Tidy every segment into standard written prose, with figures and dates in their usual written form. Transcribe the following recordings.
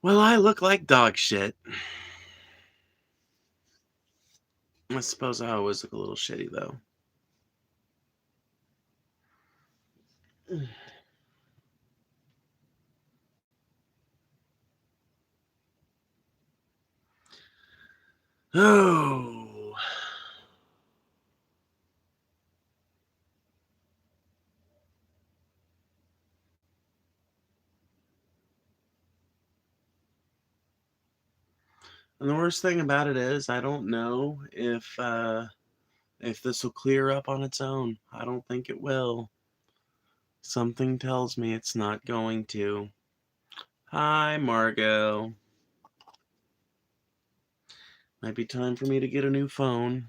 Well, I look like dog shit. I suppose I always look a little shitty, though. Oh. And the worst thing about it is I don't know if this will clear up on its own. I don't think it will. Something tells me it's not going to. Hi, Margot. Might be time for me to get a new phone.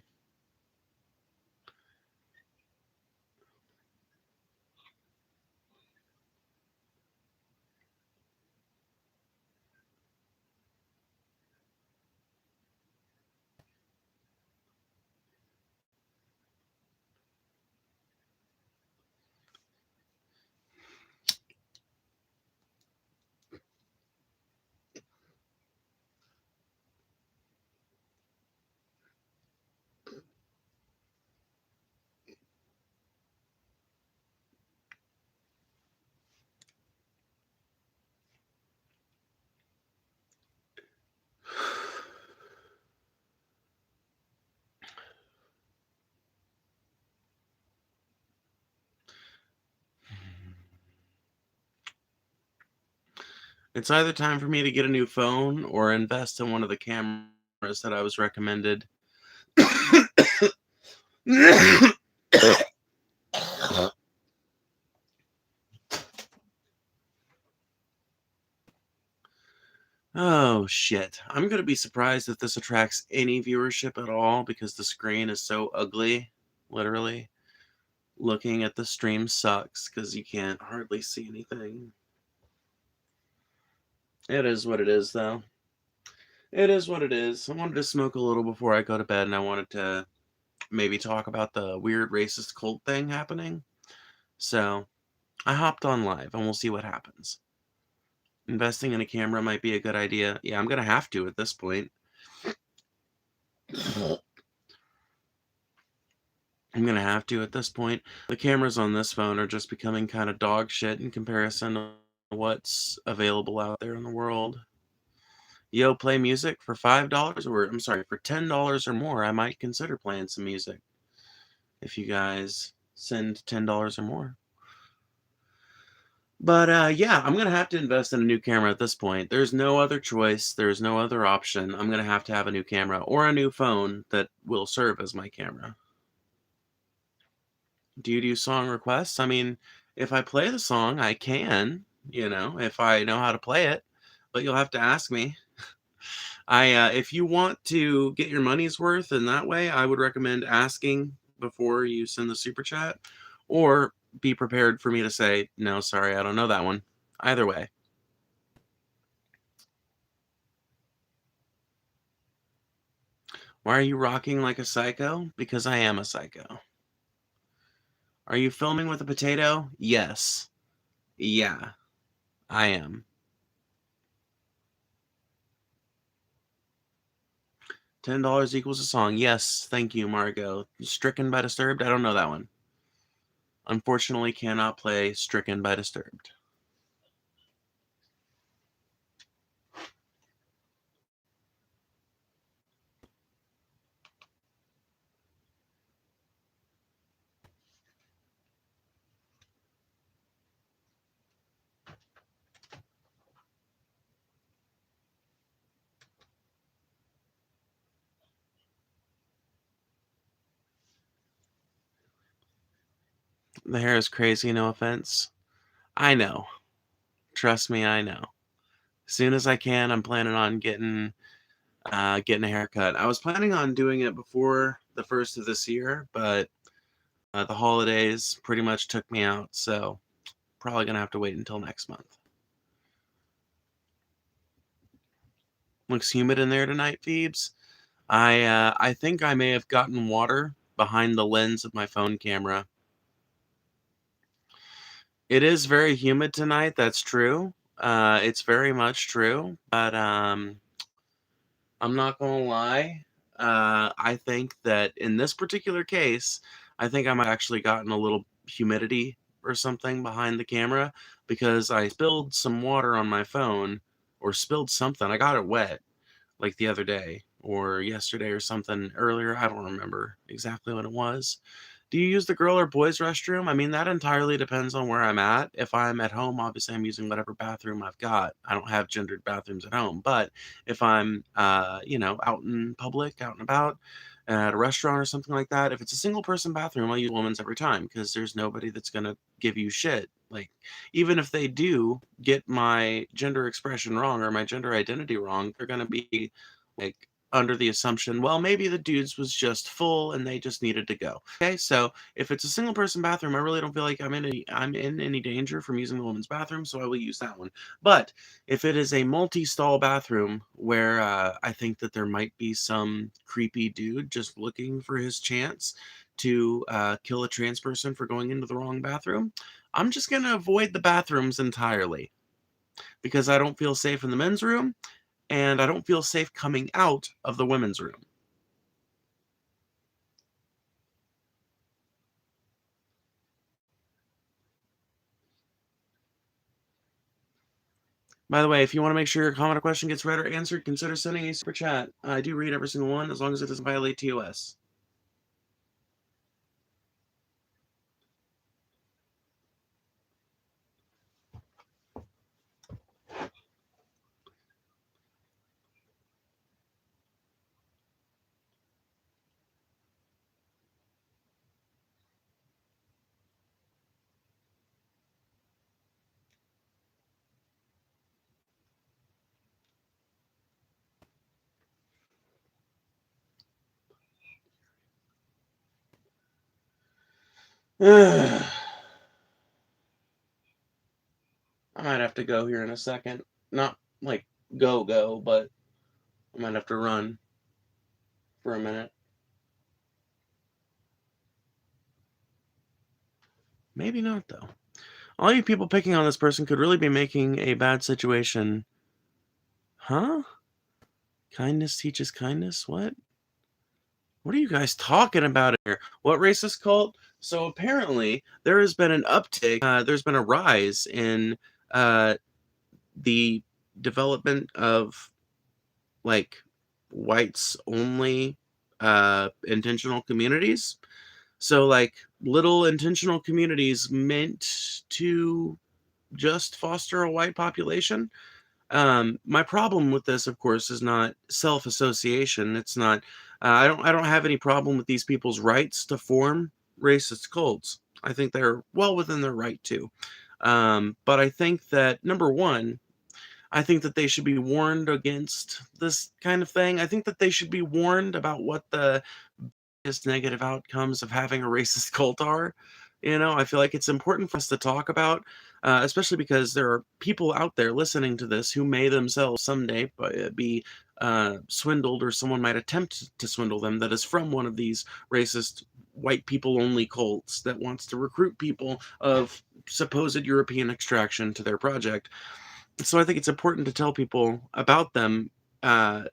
It's either time for me to get a new phone or invest in one of the cameras that I was recommended. Oh, shit. I'm going to be surprised if this attracts any viewership at all because the screen is so ugly, literally. Looking at the stream sucks because you can't hardly see anything. It is what it is, though. It is what it is. I wanted to smoke a little before I go to bed, and I wanted to maybe talk about the weird racist cult thing happening. So I hopped on live, and we'll see what happens. Investing in a camera might be a good idea. Yeah, I'm going to have to at this point. I'm going to have to at this point. The cameras on this phone are just becoming kind of dog shit in comparison to what's available out there in the world. Yo, play music for $5 or I'm sorry, for $10 or more. I might consider playing some music if you guys send $10 or more. But yeah, I'm going to have to invest in a new camera at this point. There's no other choice. There's no other option. I'm going to have a new camera or a new phone that will serve as my camera. Do you do song requests? I mean, if I play the song, I can, if I know how to play it, but you'll have to ask me. If you want to get your money's worth in that way, I would recommend asking before you send the super chat, or be prepared for me to say, no, sorry, I don't know that one. Either way. Why are you rocking like a psycho? Because I am a psycho. Are you filming with a potato? Yes. Yeah, I am. $10 equals a song. Yes, thank you, Margot. Stricken by Disturbed? I don't know that one. Unfortunately, cannot play Stricken by Disturbed. The hair is crazy, no offense. I know. Trust me, I know. As soon as I can, I'm planning on getting a haircut. I was planning on doing it before the first of this year, but the holidays pretty much took me out, so probably gonna have to wait until next month. Looks humid in there tonight, Phoebes. I think I may have gotten water behind the lens of my phone camera. It is very humid tonight, that's true. It's very much true, but I'm not gonna lie. I think that in this particular case, I think I might actually gotten a little humidity or something behind the camera because I spilled some water on my phone or spilled something. I got it wet like the other day or yesterday or something earlier. I don't remember exactly what it was. Do you use the girl or boys restroom? I mean, that entirely depends on where I'm at. If I'm at home, obviously I'm using whatever bathroom I've got. I don't have gendered bathrooms at home. But if I'm, out in public, out and about, at a restaurant or something like that, if it's a single person bathroom, I'll use women's every time because there's nobody that's gonna give you shit. Like, even if they do get my gender expression wrong or my gender identity wrong, they're gonna be like under the assumption, well, maybe the dude's was just full and they just needed to go. Okay, so if it's a single person bathroom, I really don't feel like I'm in any danger from using the woman's bathroom, so I will use that one. But if it is a multi-stall bathroom where I think that there might be some creepy dude just looking for his chance to kill a trans person for going into the wrong bathroom, I'm just gonna avoid the bathrooms entirely because I don't feel safe in the men's room and I don't feel safe coming out of the women's room. By the way, if you want to make sure your comment or question gets read or answered, consider sending a super chat. I do read every single one as long as it doesn't violate TOS. I might have to go here in a second. Not like go, but I might have to run for a minute. Maybe not, though. All you people picking on this person could really be making a bad situation. Huh? Kindness teaches kindness? What? What are you guys talking about here? What racist cult? So apparently, there has been an uptick. There's been a rise in uh, the development of like whites only intentional communities. So like little intentional communities meant to just foster a white population. My problem with this, of course, is not self-association. It's not. I don't have any problem with these people's rights to form racist cults. I think they're well within their right to. But I think that number one, I think that they should be warned against this kind of thing. I think that they should be warned about what the biggest negative outcomes of having a racist cult are. I feel like it's important for us to talk about, especially because there are people out there listening to this who may themselves someday be swindled, or someone might attempt to swindle them that is from one of these racist white people only cults that wants to recruit people of supposed European extraction to their project. So I think it's important to tell people about them uh,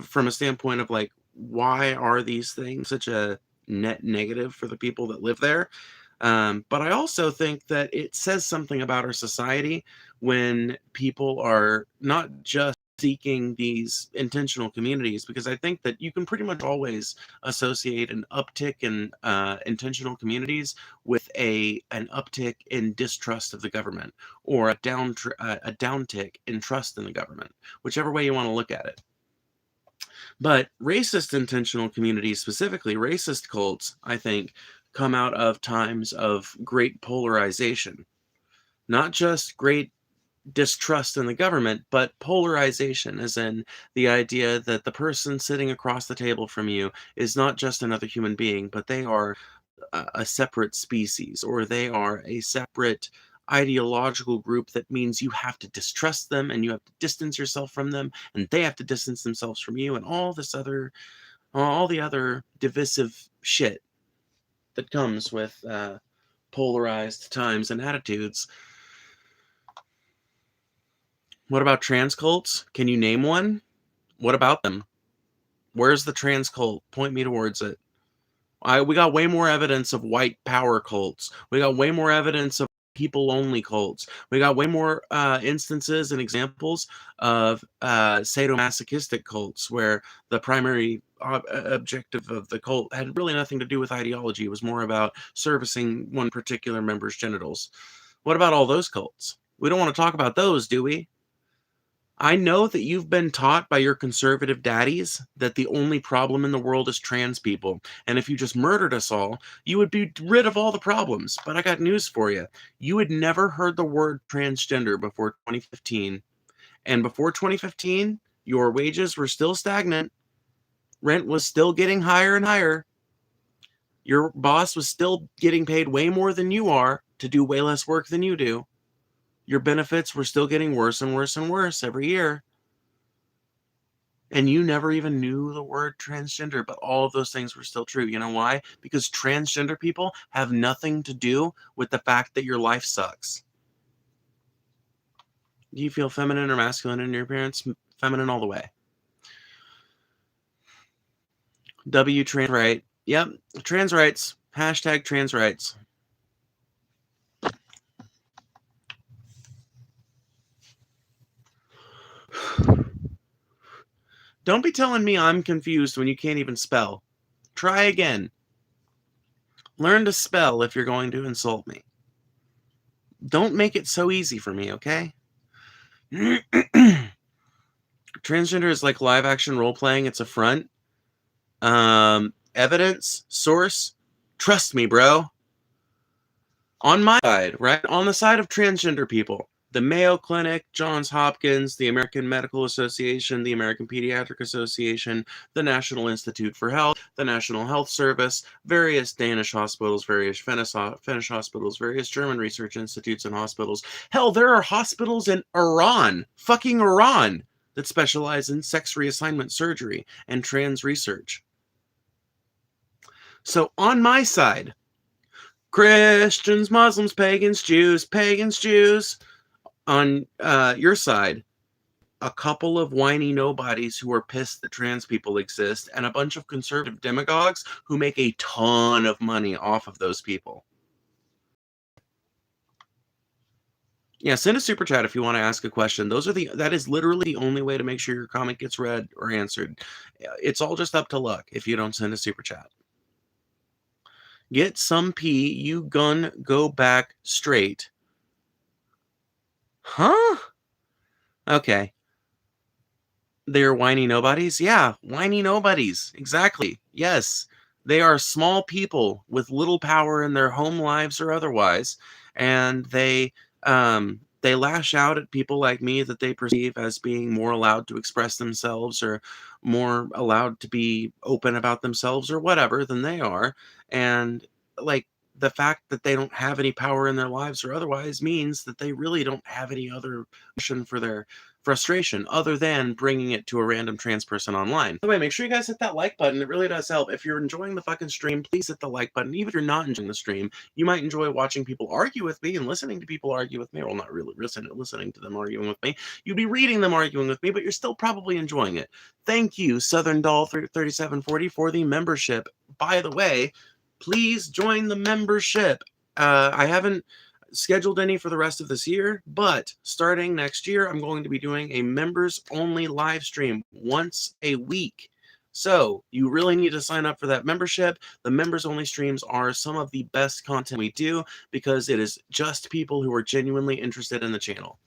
from a standpoint of like, why are these things such a net negative for the people that live there? But I also think that it says something about our society when people are not just seeking these intentional communities, because I think that you can pretty much always associate an uptick in intentional communities with an uptick in distrust of the government, or a downtick in trust in the government, whichever way you want to look at it. But racist intentional communities, specifically racist cults, I think, come out of times of great polarization. Not just great distrust in the government, but polarization, as in the idea that the person sitting across the table from you is not just another human being, but they are a separate species, or they are a separate ideological group that means you have to distrust them and you have to distance yourself from them and they have to distance themselves from you, and all the other divisive shit that comes with polarized times and attitudes. What about trans cults? Can you name one? What about them? Where's the trans cult? Point me towards it. We got way more evidence of white power cults. We got way more evidence of people only cults. We got way more instances and examples of sadomasochistic cults where the primary objective of the cult had really nothing to do with ideology. It was more about servicing one particular member's genitals. What about all those cults? We don't want to talk about those, do we? I know that you've been taught by your conservative daddies that the only problem in the world is trans people. And if you just murdered us all, you would be rid of all the problems. But I got news for you. You had never heard the word transgender before 2015. And before 2015, your wages were still stagnant. Rent was still getting higher and higher. Your boss was still getting paid way more than you are to do way less work than you do. Your benefits were still getting worse and worse and worse every year. And you never even knew the word transgender, but all of those things were still true. You know why? Because transgender people have nothing to do with the fact that your life sucks. Do you feel feminine or masculine in your appearance? Feminine all the way. W trans right. Yep. Trans rights. Hashtag trans rights. Don't be telling me I'm confused when you can't even spell. Try again. Learn to spell if you're going to insult me. Don't make it so easy for me, okay? Transgender is like live action role playing. It's a front. Evidence, source, trust me, bro. On my side, right? On the side of transgender people, the Mayo Clinic, Johns Hopkins, the American Medical Association, the American Pediatric Association, the National Institute for Health, the National Health Service, various Danish hospitals, various Finnish hospitals, various German research institutes and hospitals. Hell, there are hospitals in Iran, fucking Iran, that specialize in sex reassignment surgery and trans research. So on my side, Christians, Muslims, pagans, Jews. On your side, a couple of whiny nobodies who are pissed that trans people exist, and a bunch of conservative demagogues who make a ton of money off of those people. Yeah, send a super chat if you want to ask a question. That is literally the only way to make sure your comment gets read or answered. It's all just up to luck if you don't send a super chat. Get some pee, you gun, go back straight. Huh? Okay. They're whiny nobodies? Yeah, whiny nobodies. Exactly. Yes. They are small people with little power in their home lives or otherwise, and they lash out at people like me that they perceive as being more allowed to express themselves or more allowed to be open about themselves or whatever than they are. And like the fact that they don't have any power in their lives or otherwise means that they really don't have any other option for their frustration other than bringing it to a random trans person online. By the way, make sure you guys hit that like button. It really does help. If you're enjoying the fucking stream, please hit the like button. Even if you're not enjoying the stream, you might enjoy watching people argue with me and listening to people argue with me. Well, not really listening to them arguing with me. You'd be reading them arguing with me, but you're still probably enjoying it. Thank you, Southern Doll 3740, for the membership. By the way, please join the membership. I haven't scheduled any for the rest of this year, but starting next year, I'm going to be doing a members only live stream once a week. So you really need to sign up for that membership. The members only streams are some of the best content we do because it is just people who are genuinely interested in the channel.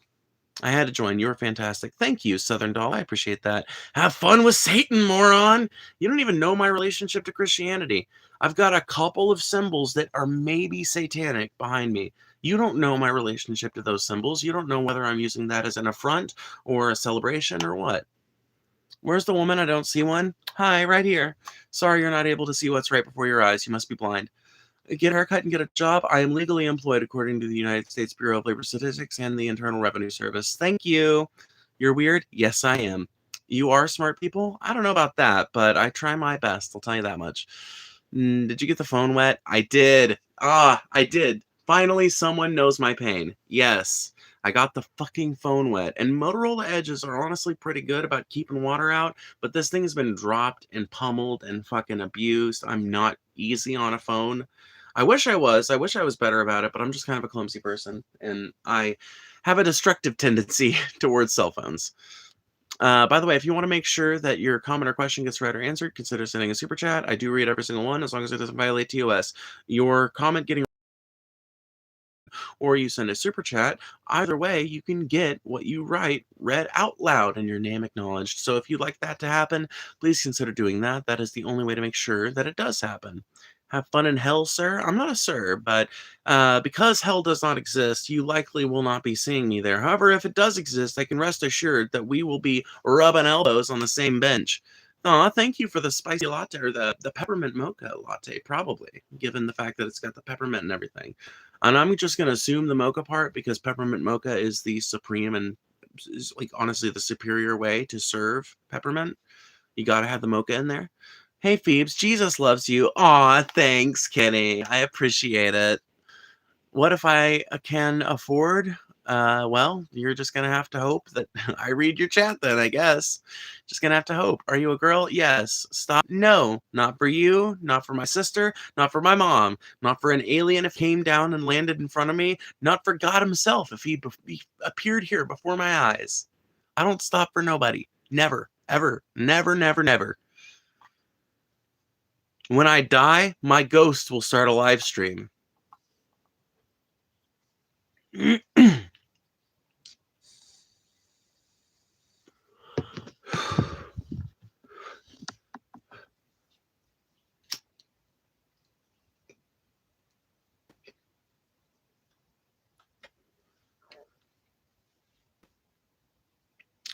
I had to join. You're fantastic. Thank you, Southern Doll. I appreciate that. Have fun with Satan, moron. You don't even know my relationship to Christianity. I've got a couple of symbols that are maybe satanic behind me. You don't know my relationship to those symbols. You don't know whether I'm using that as an affront or a celebration or what. Where's the woman? I don't see one. Hi, right here. Sorry you're not able to see what's right before your eyes. You must be blind. Get a haircut and get a job. I am legally employed according to the United States Bureau of Labor Statistics and the Internal Revenue Service. Thank you. You're weird? Yes, I am. You are smart people? I don't know about that, but I try my best. I'll tell you that much. Did you get the phone wet? I did. I did. Finally, someone knows my pain. Yes. I got the fucking phone wet. And Motorola Edges are honestly pretty good about keeping water out, but this thing has been dropped and pummeled and fucking abused. I'm not easy on a phone. I wish I was. I wish I was better about it, but I'm just kind of a clumsy person, and I have a destructive tendency towards cell phones. By the way, if you want to make sure that your comment or question gets read or answered, consider sending a super chat. I do read every single one as long as it doesn't violate TOS. Your comment getting or you send a super chat, either way, you can get what you write read out loud and your name acknowledged. So if you'd like that to happen, please consider doing that. That is the only way to make sure that it does happen. Have fun in hell, sir? I'm not a sir, but because hell does not exist, you likely will not be seeing me there. However, if it does exist, I can rest assured that we will be rubbing elbows on the same bench. Aw, thank you for the spicy latte or the peppermint mocha latte, probably, given the fact that it's got the peppermint and everything. And I'm just going to assume the mocha part because peppermint mocha is the supreme and is like honestly the superior way to serve peppermint. You got to have the mocha in there. Hey Phoebes, Jesus loves you. Aw, thanks, Kenny. I appreciate it. What if I can afford? Well, you're just gonna have to hope that I read your chat then, I guess. Just gonna have to hope. Are you a girl? Yes. Stop. No, not for you, not for my sister, not for my mom, not for an alien if he came down and landed in front of me, not for God himself if he appeared here before my eyes. I don't stop for nobody. Never, ever, never, never, never. When I die, my ghost will start a live stream.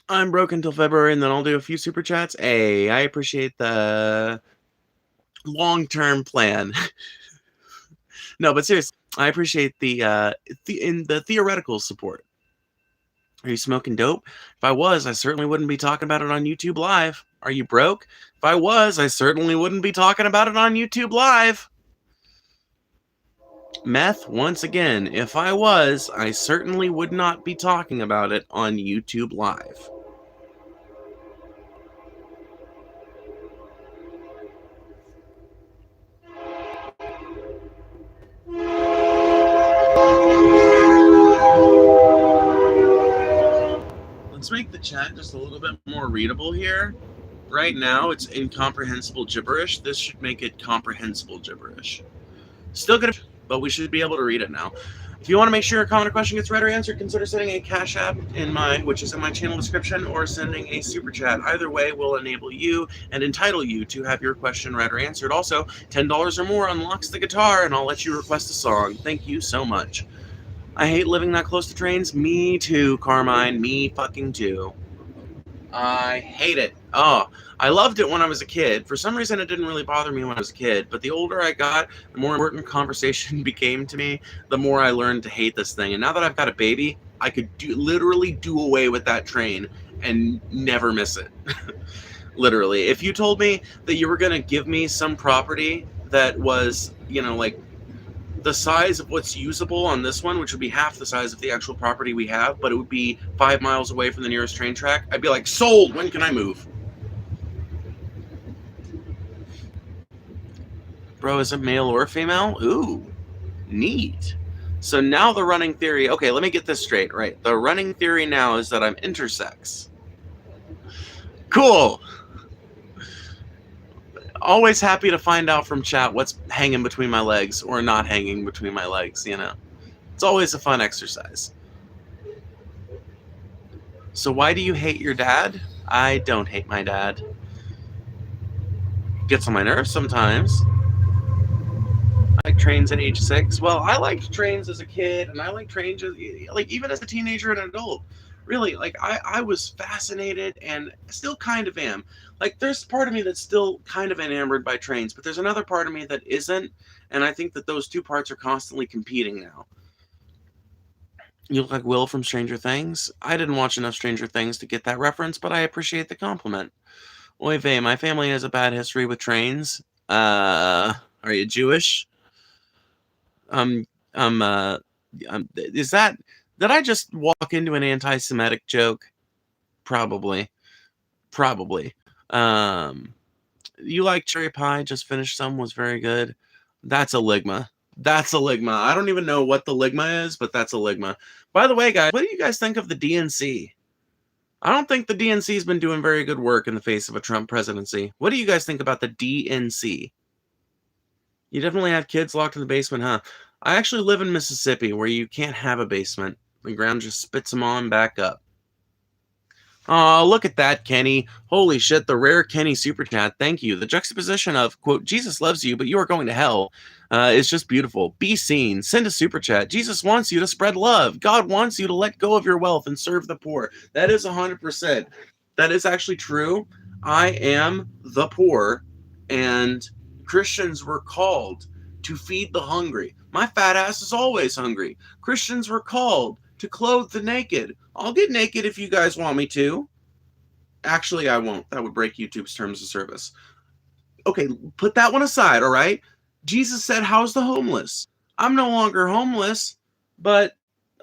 I'm broke until February, and then I'll do a few super chats. Hey, I appreciate the long-term plan. No, but seriously, I appreciate the theoretical support. Are you smoking dope? If I was, I certainly wouldn't be talking about it on YouTube Live. Are you broke? If I was, I certainly wouldn't be talking about it on YouTube Live. Meth, once again, if I was, I certainly would not be talking about it on YouTube Live. Let's make the chat just a little bit more readable here. Right now, it's incomprehensible gibberish. This should make it comprehensible gibberish. Still gonna, but we should be able to read it now. If you want to make sure a comment or question gets read or answered, consider sending a Cash App which is in my channel description, or sending a super chat. Either way will enable you and entitle you to have your question read or answered. Also, $10 or more unlocks the guitar, and I'll let you request a song. Thank you so much. I hate living that close to trains. Me too, Carmine. Me fucking too. I hate it. Oh, I loved it when I was a kid. For some reason, it didn't really bother me when I was a kid. But the older I got, the more important conversation became to me, the more I learned to hate this thing. And now that I've got a baby, I could literally do away with that train and never miss it. Literally. If you told me that you were going to give me some property that was, like the size of what's usable on this one, which would be half the size of the actual property we have, but it would be 5 miles away from the nearest train track, I'd be like, sold! When can I move? Bro, is it male or female? Ooh, neat. So now the running theory, okay, let me get this straight, right? The running theory now is that I'm intersex. Cool! Always happy to find out from chat what's hanging between my legs or not hanging between my legs, It's always a fun exercise. So why do you hate your dad? I don't hate my dad. Gets on my nerves sometimes. I like trains at age 6. Well, I liked trains as a kid, and I like trains even as a teenager and an adult. Really, I was fascinated and still kind of am. There's part of me that's still kind of enamored by trains, but there's another part of me that isn't, and I think that those two parts are constantly competing now. You look like Will from Stranger Things. I didn't watch enough Stranger Things to get that reference, but I appreciate the compliment. Oy vey, my family has a bad history with trains. Are you Jewish? Is that Did I just walk into an anti-Semitic joke? Probably. Probably. Um, you like cherry pie? Just finished some, was very good. That's a ligma. That's a ligma. I don't even know what the ligma is, but that's a ligma. By the way, guys, what do you guys think of the DNC? I don't think the DNC's been doing very good work in the face of a Trump presidency. What do you guys think about the DNC? You definitely have kids locked in the basement, huh? I actually live in Mississippi where you can't have a basement. The ground just spits them on back up. Oh, look at that, Kenny. Holy shit, the rare Kenny super chat. Thank you. The juxtaposition of, quote, Jesus loves you, but you are going to hell is just beautiful. Be seen. Send a super chat. Jesus wants you to spread love. God wants you to let go of your wealth and serve the poor. That is 100%. That is actually true. I am the poor, and Christians were called to feed the hungry. My fat ass is always hungry. Christians were called to clothe the naked. I'll get naked if you guys want me to. Actually, I won't. That would break YouTube's terms of service. Okay, put that one aside, all right? Jesus said, how's the homeless? I'm no longer homeless, but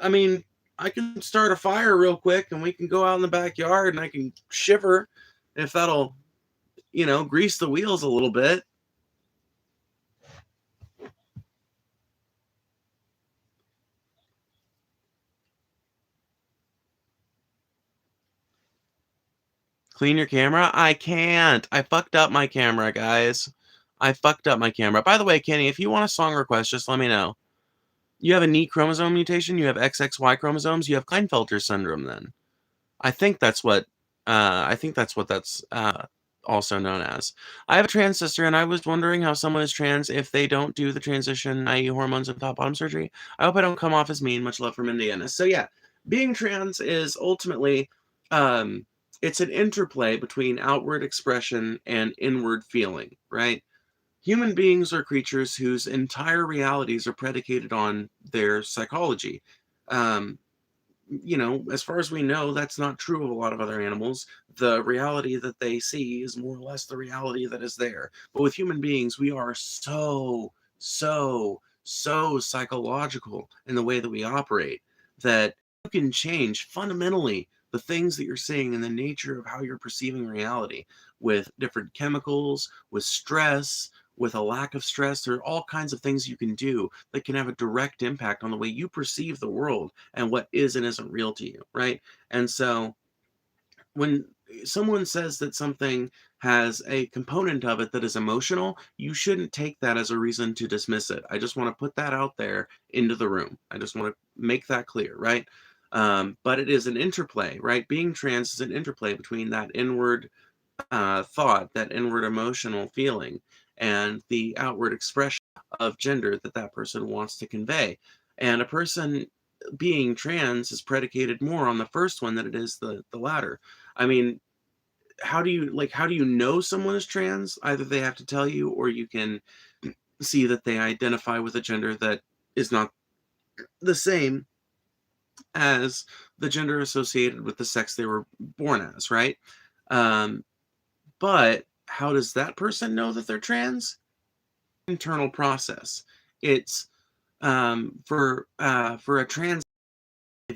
I mean, I can start a fire real quick and we can go out in the backyard and I can shiver if that'll, grease the wheels a little bit. Clean your camera? I can't. I fucked up my camera, guys. I fucked up my camera. By the way, Kenny, if you want a song request, just let me know. You have a neat chromosome mutation. You have XXY chromosomes. You have Klinefelter syndrome. Then I think that's what that's also known as. I have a trans sister, and I was wondering how someone is trans if they don't do the transition, i.e., hormones and top bottom surgery. I hope I don't come off as mean. Much love from Indiana. So yeah, being trans is ultimately um, it's an interplay between outward expression and inward feeling, right? Human beings are creatures whose entire realities are predicated on their psychology. Um, as far as we know, that's not true of a lot of other animals. The reality that they see is more or less the reality that is there. But with human beings, we are so psychological in the way that we operate that you can change fundamentally the things that you're seeing and the nature of how you're perceiving reality with different chemicals, with stress, with a lack of stress. There are all kinds of things you can do that can have a direct impact on the way you perceive the world and what is and isn't real to you, right? And so when someone says that something has a component of it that is emotional, you shouldn't take that as a reason to dismiss it. I just want to put that out there into the room. I just want to make that clear, right? But it is an interplay, right? Being trans is an interplay between that inward thought, that inward emotional feeling, and the outward expression of gender that that person wants to convey. And a person being trans is predicated more on the first one than it is the latter. I mean, how do you know someone is trans? Either they have to tell you, or you can see that they identify with a gender that is not the same as the gender associated with the sex they were born as, right? Um, But how does that person know that they're trans? Internal process. It's for a trans,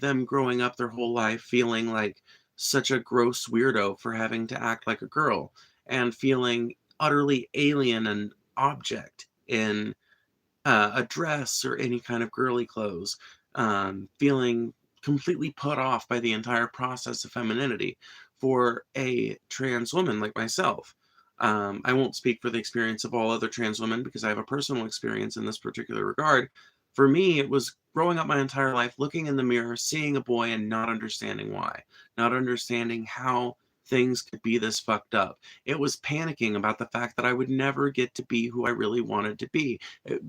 them growing up their whole life feeling like such a gross weirdo for having to act like a girl and feeling utterly alien and object in a dress or any kind of girly clothes, feeling completely put off by the entire process of femininity. For a trans woman like myself, I won't speak for the experience of all other trans women because I have a personal experience in this particular regard. For me, it was growing up my entire life, looking in the mirror, seeing a boy, and not understanding why, not understanding how things could be this fucked up. It was panicking about the fact that I would never get to be who I really wanted to be,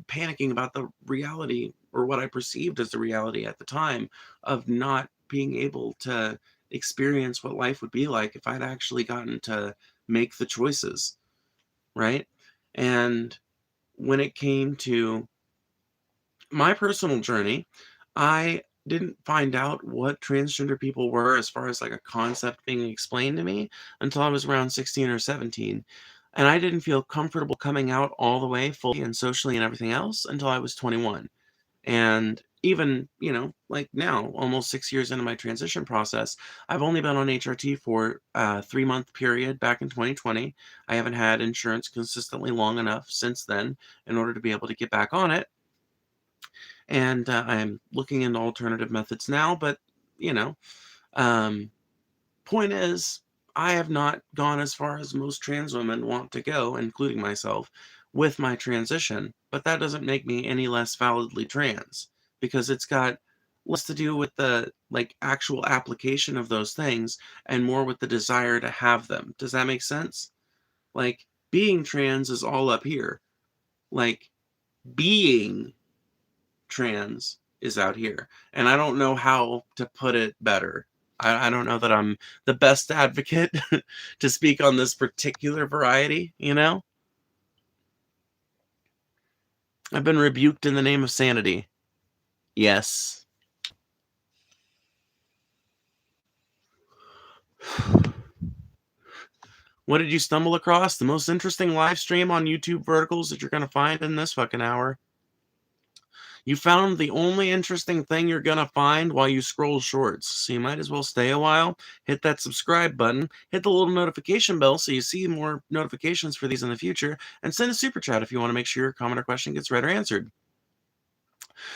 panicking about the reality or what I perceived as the reality at the time of not being able to experience what life would be like if I'd actually gotten to make the choices, right? And when it came to my personal journey, I didn't find out what transgender people were as far as like a concept being explained to me until I was around 16 or 17. And I didn't feel comfortable coming out all the way fully and socially and everything else until I was 21. And even, like now, almost 6 years into my transition process, I've only been on HRT for a 3-month period back in 2020. I haven't had insurance consistently long enough since then in order to be able to get back on it. And I'm looking into alternative methods now, but, you know, um, point is, I have not gone as far as most trans women want to go, including myself, with my transition. But that doesn't make me any less validly trans, because it's got less to do with the like actual application of those things and more with the desire to have them. Does that make sense? Like, being trans is all up here. Like, being trans is out here. And I don't know how to put it better. I don't know that I'm the best advocate to speak on this particular variety, you know? I've been rebuked in the name of sanity. Yes. What did you stumble across? The most interesting live stream on YouTube verticals that you're going to find in this fucking hour. You found the only interesting thing you're going to find while you scroll shorts. So you might as well stay a while, hit that subscribe button, hit the little notification bell so you see more notifications for these in the future, and send a super chat if you want to make sure your comment or question gets read or answered.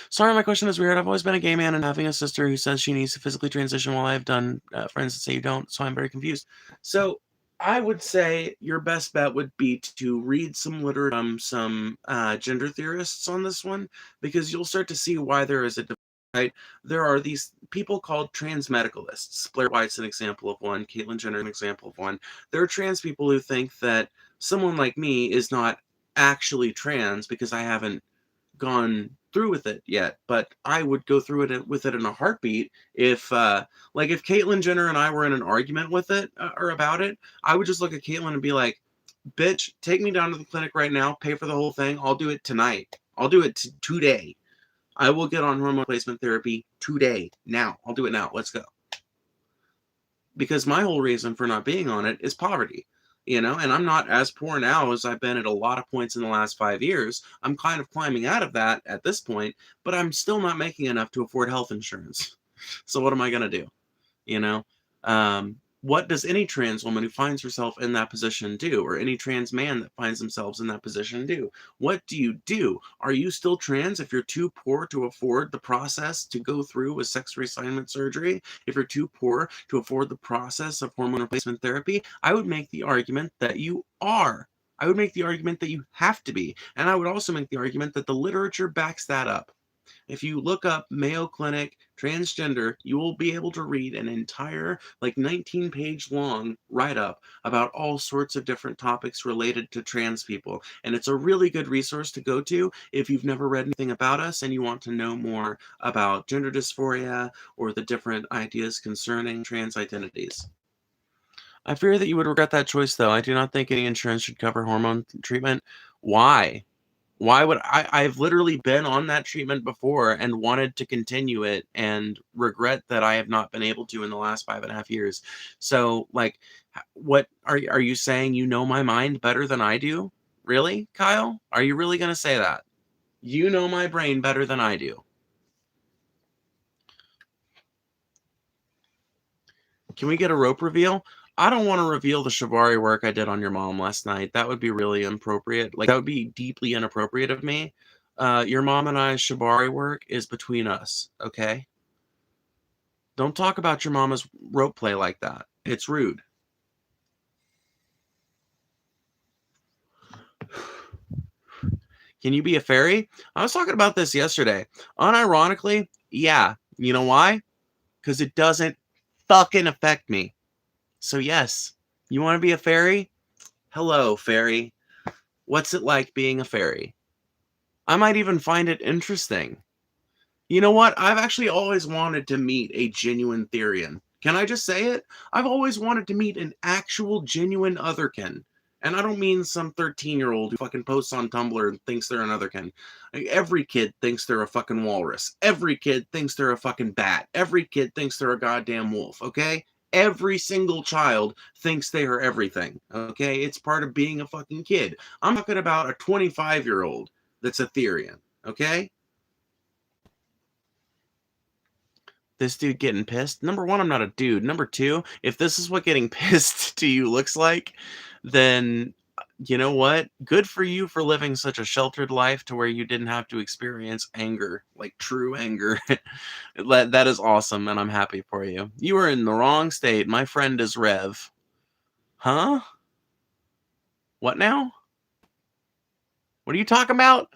Sorry, my question is weird. I've always been a gay man and having a sister who says she needs to physically transition while I've done friends that say you don't, so I'm very confused. So I would say your best bet would be to read some literature from some gender theorists on this one, because you'll start to see why there is a divide. Right? There are these people called trans medicalists. Blair White's an example of one. Caitlyn Jenner an example of one. There are trans people who think that someone like me is not actually trans because I haven't gone through with it yet, but I would go through it with it in a heartbeat if like if Caitlyn Jenner and I were in an argument with it or about it. I would just look at Caitlyn and be like, bitch, take me down to the clinic right now, pay for the whole thing. I'll do it tonight. I'll do it today. I will get on hormone replacement therapy today. Now. I'll do it now. Let's go. Because my whole reason for not being on it is poverty. And I'm not as poor now as I've been at a lot of points in the last 5 years. I'm kind of climbing out of that at this point, but I'm still not making enough to afford health insurance. So what am I going to do? You know, what does any trans woman who finds herself in that position do, or any trans man that finds themselves in that position do? What do you do? Are you still trans if you're too poor to afford the process to go through with sex reassignment surgery? If you're too poor to afford the process of hormone replacement therapy? I would make the argument that you are. I would make the argument that you have to be. And I would also make the argument that the literature backs that up. If you look up Mayo Clinic transgender, you will be able to read an entire, like 19-page long write up about all sorts of different topics related to trans people. And it's a really good resource to go to if you've never read anything about us and you want to know more about gender dysphoria or the different ideas concerning trans identities. I fear that you would regret that choice, though. I do not think any insurance should cover hormone treatment. Why? Why would I've literally been on that treatment before and wanted to continue it and regret that I have not been able to in the last 5.5 years. So, like, what are you saying? You know my mind better than I do? Really, Kyle? Are you really going to say that? You know my brain better than I do. Can we get a rope reveal? I don't want to reveal the shibari work I did on your mom last night. That would be really inappropriate. Like, that would be deeply inappropriate of me. Your mom and I's shibari work is between us, okay? Don't talk about your mama's rope play like that. It's rude. Can you be a fairy? I was talking about this yesterday. Unironically, yeah. You know why? Because it doesn't fucking affect me. So yes, you want to be a fairy? Hello, fairy. What's it like being a fairy? I might even find it interesting. You know what? I've actually always wanted to meet a genuine Therian. Can I just say it? I've always wanted to meet an actual genuine otherkin. And I don't mean some 13-year-old who fucking posts on Tumblr and thinks they're an otherkin. Like, every kid thinks they're a fucking walrus. Every kid thinks they're a fucking bat. Every kid thinks they're a goddamn wolf, okay? Every single child thinks they are everything, okay? It's part of being a fucking kid. I'm talking about a 25-year-old that's a Therian, okay? this dude getting pissed. Number one, I'm not a dude. Number two, if this is what getting pissed to you looks like, then you know what? Good for you for living such a sheltered life to where you didn't have to experience anger, like true anger. That is awesome, and I'm happy for you. You are in the wrong state. My friend is Rev. Huh? What now? What are you talking about?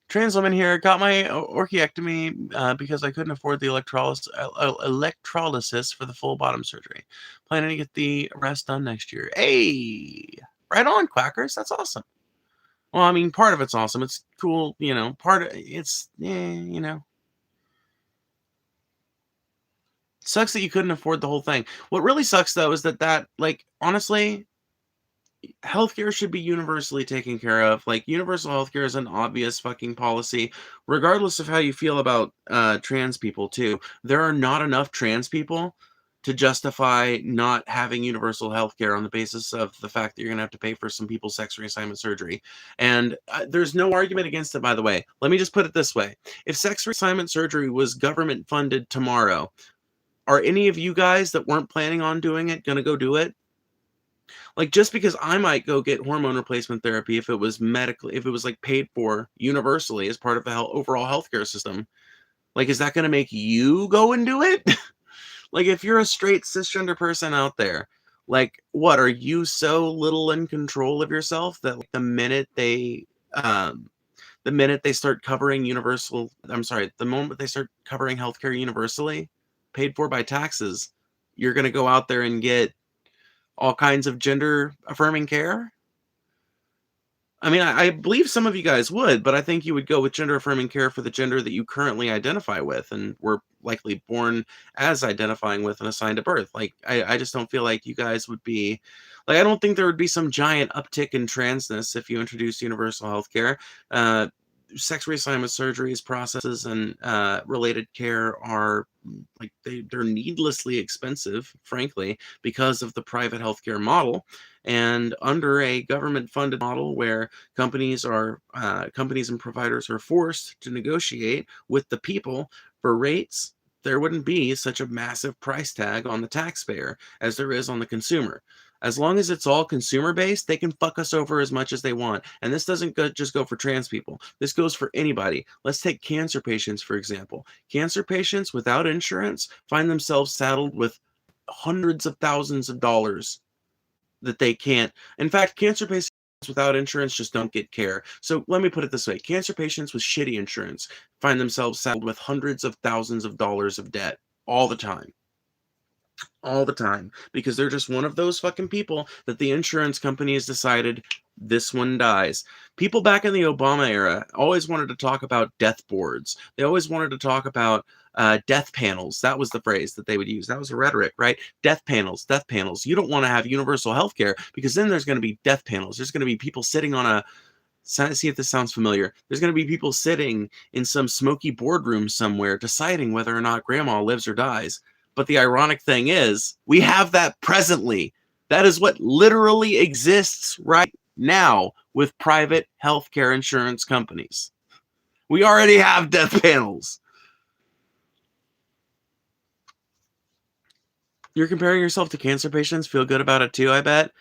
Trans woman here got my orchiectomy because I couldn't afford the electrolysis for the full bottom surgery. Planning to get the rest done next year. Hey, right on, Quackers. That's awesome. Well, I mean, part of it's awesome. It's cool, you know. Part of it's, you know. Sucks that you couldn't afford the whole thing. What really sucks though is that like honestly, healthcare should be universally taken care of. Like universal healthcare is an obvious fucking policy, regardless of how you feel about trans people too. There are not enough trans people to justify not having universal healthcare on the basis of the fact that you're going to have to pay for some people's sex reassignment surgery. And there's no argument against it, by the way. Let me just put it this way. If sex reassignment surgery was government funded tomorrow, are any of you guys that weren't planning on doing it going to go do it? Like, just because I might go get hormone replacement therapy if it was medically, if it was like paid for universally as part of the overall healthcare system, like, is that going to make you go and do it? Like, if you're a straight cisgender person out there, like, what, are you so little in control of yourself that like, the minute they start covering universal, I'm sorry, the moment they start covering healthcare universally, paid for by taxes, you're going to go out there and get all kinds of gender affirming care? I mean, I believe some of you guys would, but I think you would go with gender affirming care for the gender that you currently identify with and were likely born as identifying with and assigned at birth. Like, I just don't feel like you guys would be, like, I don't think there would be some giant uptick in transness if you introduced universal health care. Sex reassignment surgeries, processes, and related care are like they're needlessly expensive, frankly, because of the private healthcare model. And under a government-funded model where companies and providers are forced to negotiate with the people for rates, there wouldn't be such a massive price tag on the taxpayer as there is on the consumer. As long as it's all consumer based, they can fuck us over as much as they want. And this doesn't just go for trans people. This goes for anybody. Let's take cancer patients, for example. Cancer patients without insurance find themselves saddled with hundreds of thousands of dollars that they can't. In fact, cancer patients without insurance just don't get care. So let me put it this way. Cancer patients with shitty insurance find themselves saddled with hundreds of thousands of dollars of debt all the time. All the time, because they're just one of those fucking people that the insurance company has decided this one dies. People back in the Obama era always wanted to talk about death boards. They always wanted to talk about death panels. That was the phrase that they would use. That was the rhetoric, right? Death panels, death panels. You don't want to have universal health care because then there's going to be death panels. There's going to be people sitting on a, see if this sounds familiar. There's going to be people sitting in some smoky boardroom somewhere deciding whether or not grandma lives or dies. But the ironic thing is, we have that presently. That is what literally exists right now with private healthcare insurance companies. We already have death panels. You're comparing yourself to cancer patients. Feel good about it too, I bet.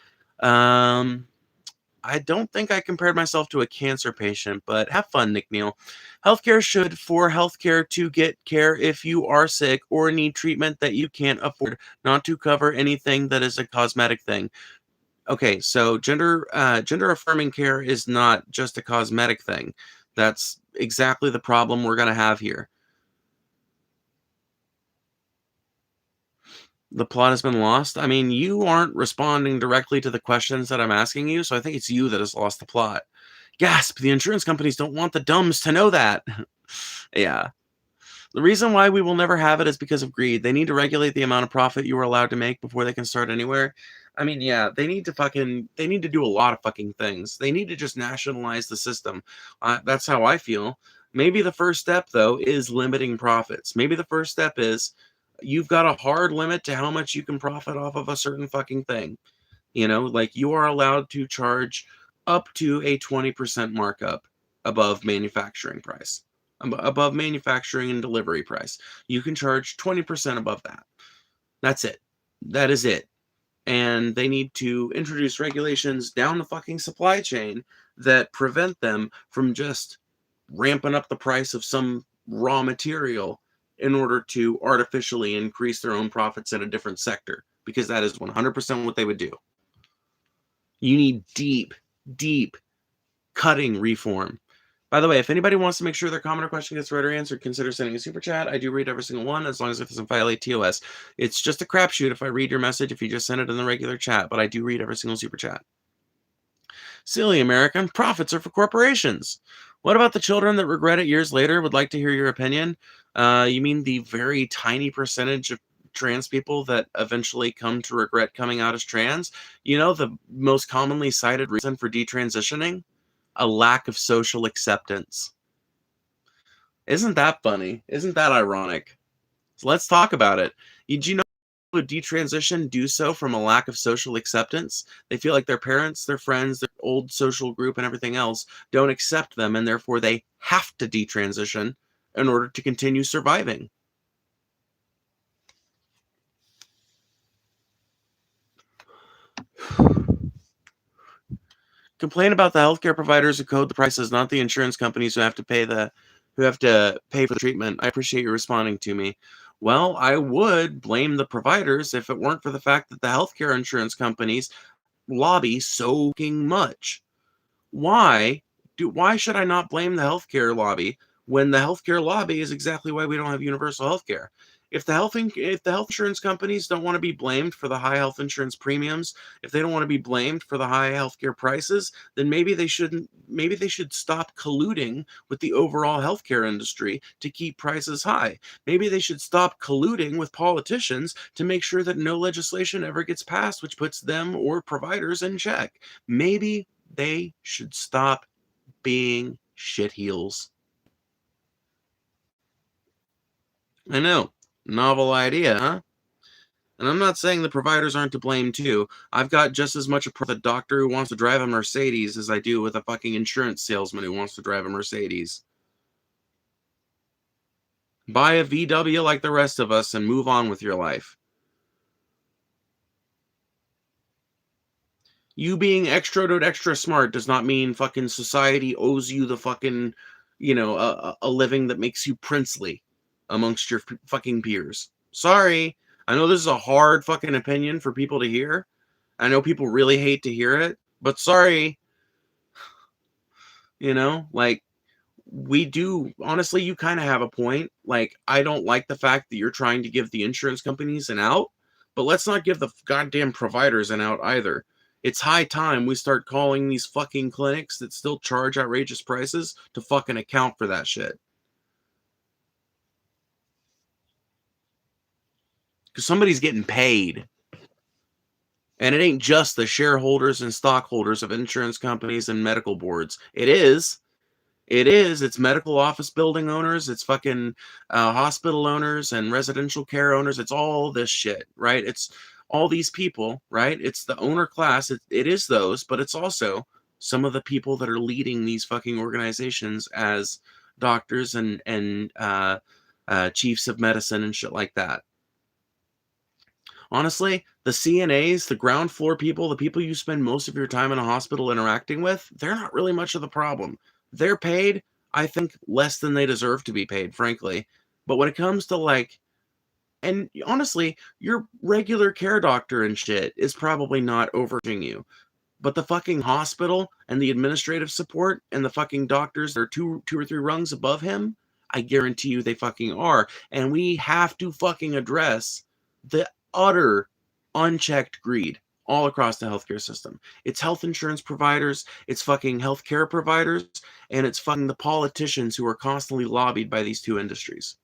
I don't think I compared myself to a cancer patient, but have fun, Nick Neal. Healthcare should for healthcare to get care if you are sick or need treatment that you can't afford, not to cover anything that is a cosmetic thing. Okay, so gender affirming care is not just a cosmetic thing. That's exactly the problem we're going to have here. The plot has been lost. I mean, you aren't responding directly to the questions that I'm asking you, so I think it's you that has lost the plot. Gasp, the insurance companies don't want the dumbs to know that. Yeah. The reason why we will never have it is because of greed. They need to regulate the amount of profit you are allowed to make before they can start anywhere. I mean, yeah, they need to do a lot of fucking things. They need to just nationalize the system. That's how I feel. Maybe the first step, though, is limiting profits. Maybe the first step is you've got a hard limit to how much you can profit off of a certain fucking thing. You know, like you are allowed to charge up to a 20% markup above manufacturing price. above manufacturing and delivery price. You can charge 20% above that. That's it. That is it. And they need to introduce regulations down the fucking supply chain that prevent them from just ramping up the price of some raw material in order to artificially increase their own profits in a different sector, because that is 100% what they would do. You need deep, deep cutting reform. By the way, if anybody wants to make sure their comment or question gets read or answered, consider sending a super chat. I do read every single one, as long as it doesn't violate TOS. It's just a crapshoot if I read your message if you just send it in the regular chat, but I do read every single super chat. Silly American, profits are for corporations. What about the children that regret it years later? Would like to hear your opinion. You mean the very tiny percentage of trans people that eventually come to regret coming out as trans? You know the most commonly cited reason for detransitioning? A lack of social acceptance. Isn't that funny? Isn't that ironic? So let's talk about it. Did you know who detransition do so from a lack of social acceptance? They feel like their parents, their friends, their old social group, and everything else don't accept them, and therefore they have to detransition in order to continue surviving. Complain about the healthcare providers who code the prices, not the insurance companies who have to pay for the treatment. I appreciate you responding to me. Well, I would blame the providers if it weren't for the fact that the healthcare insurance companies lobby so fucking much. Why should I not blame the healthcare lobby when the healthcare lobby is exactly why we don't have universal healthcare? If the health insurance companies don't want to be blamed for the high health insurance premiums, if they don't want to be blamed for the high healthcare prices, then maybe they should stop colluding with the overall healthcare industry to keep prices high. Maybe they should stop colluding with politicians to make sure that no legislation ever gets passed which puts them or providers in check. Maybe they should stop being shitheels. I know. Novel idea, huh? And I'm not saying the providers aren't to blame too. I've got just as much a problem with a doctor who wants to drive a Mercedes as I do with a fucking insurance salesman who wants to drive a Mercedes. Buy a VW like the rest of us and move on with your life. You being extra smart does not mean fucking society owes you the fucking, a living that makes you princely amongst your fucking peers. Sorry. I know this is a hard fucking opinion for people to hear. I know people really hate to hear it, but sorry. Like, we do, honestly, you kind of have a point. Like, I don't like the fact that you're trying to give the insurance companies an out, but let's not give the goddamn providers an out either. It's high time we start calling these fucking clinics that still charge outrageous prices to fucking account for that shit. Because somebody's getting paid. And it ain't just the shareholders and stockholders of insurance companies and medical boards. It is. It is. It's medical office building owners. It's fucking hospital owners and residential care owners. It's all this shit, right? It's all these people, right? It's the owner class. It is those, but it's also some of the people that are leading these fucking organizations as doctors and chiefs of medicine and shit like that. Honestly, the CNAs, the ground floor people, the people you spend most of your time in a hospital interacting with, they're not really much of the problem. They're paid, I think, less than they deserve to be paid, frankly. But when it comes to and honestly, your regular care doctor and shit is probably not overcharging you. But the fucking hospital and the administrative support and the fucking doctors that are two or three rungs above him, I guarantee you they fucking are. And we have to fucking address the utter unchecked greed all across the healthcare system. It's health insurance providers, it's fucking healthcare providers, and it's fucking the politicians who are constantly lobbied by these two industries.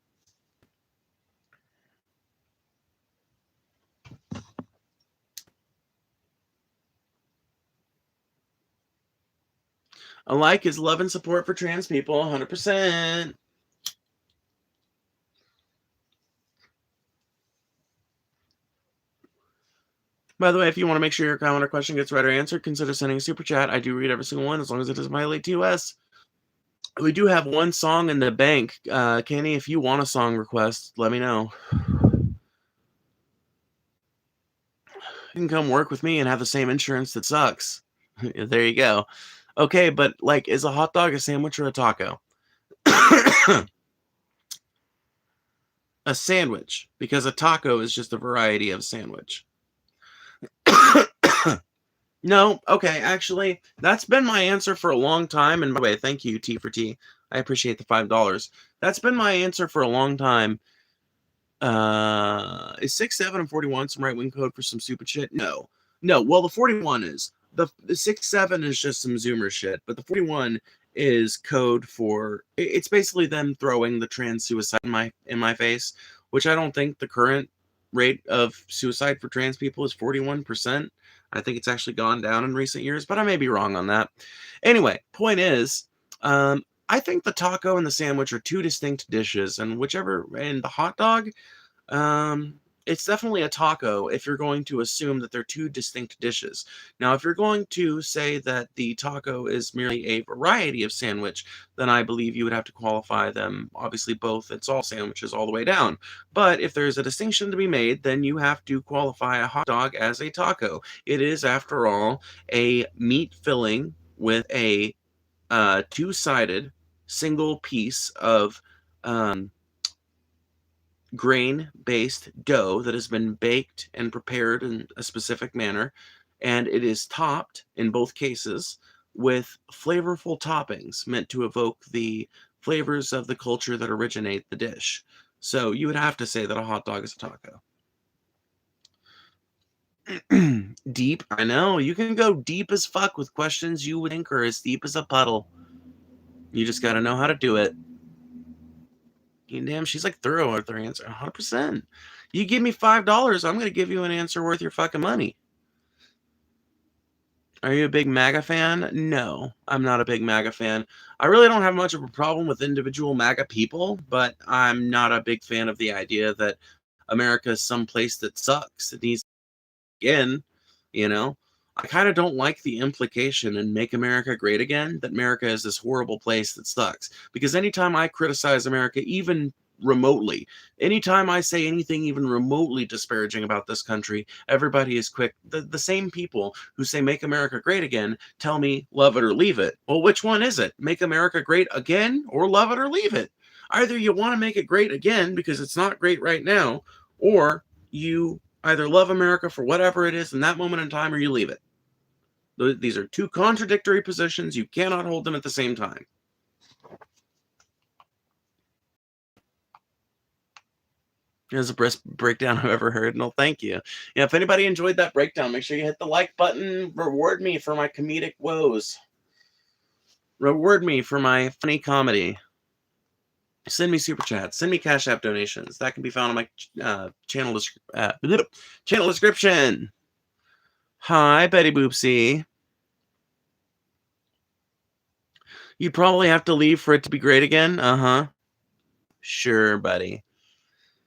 Alike is love and support for trans people, 100%. By the way, if you want to make sure your comment or question gets read or answered, consider sending a super chat. I do read every single one as long as it doesn't violate TOS. We do have one song in the bank. Kenny, if you want a song request, let me know. You can come work with me and have the same insurance that sucks. There you go. Okay, but like, is a hot dog a sandwich or a taco? A sandwich, because a taco is just a variety of sandwich. No, okay, actually, that's been my answer for a long time. And by the way, thank you, T for T. I appreciate the $5. That's been my answer for a long time. Is 6, 7, and 41 some right wing code for some stupid shit? No, no. Well, the 41 is the 6, 7 is just some Zoomer shit, but the 41 is code for it's basically them throwing the trans suicide in my face, which I don't think the current rate of suicide for trans people is 41%. I think it's actually gone down in recent years, but I may be wrong on that. Anyway, point is, I think the taco and the sandwich are two distinct dishes, and the hot dog, it's definitely a taco if you're going to assume that they're two distinct dishes. Now, if you're going to say that the taco is merely a variety of sandwich, then I believe you would have to qualify them, obviously both. It's all sandwiches all the way down. But if there's a distinction to be made, then you have to qualify a hot dog as a taco. It is, after all, a meat filling with a two-sided single piece of um, grain-based dough that has been baked and prepared in a specific manner, and it is topped, in both cases, with flavorful toppings meant to evoke the flavors of the culture that originate the dish. So you would have to say that a hot dog is a taco. Deep, I know. You can go deep as fuck with questions you would think are as deep as a puddle. You just got to know how to do it. Damn, she's like thorough with her answer. 100%. You give me $5, I'm going to give you an answer worth your fucking money. Are you a big MAGA fan? No, I'm not a big MAGA fan. I really don't have much of a problem with individual MAGA people, but I'm not a big fan of the idea that America is some place that sucks. It needs again, you know? I kind of don't like the implication in Make America Great Again that America is this horrible place that sucks. Because anytime I criticize America, even remotely, anytime I say anything even remotely disparaging about this country, everybody is quick. The same people who say Make America Great Again tell me love it or leave it. Well, which one is it? Make America Great Again or love it or leave it? Either you want to make it great again because it's not great right now, or you either love America for whatever it is in that moment in time or you leave it. These are two contradictory positions. You cannot hold them at the same time. It's the best breakdown I've ever heard. No, thank you. Yeah, if anybody enjoyed that breakdown, make sure you hit the like button. Reward me for my comedic woes. Reward me for my funny comedy. Send me super chats. Send me Cash App donations. That can be found on my channel description. Hi, Betty Boopsie. You probably have to leave for it to be great again. Uh-huh. Sure, buddy.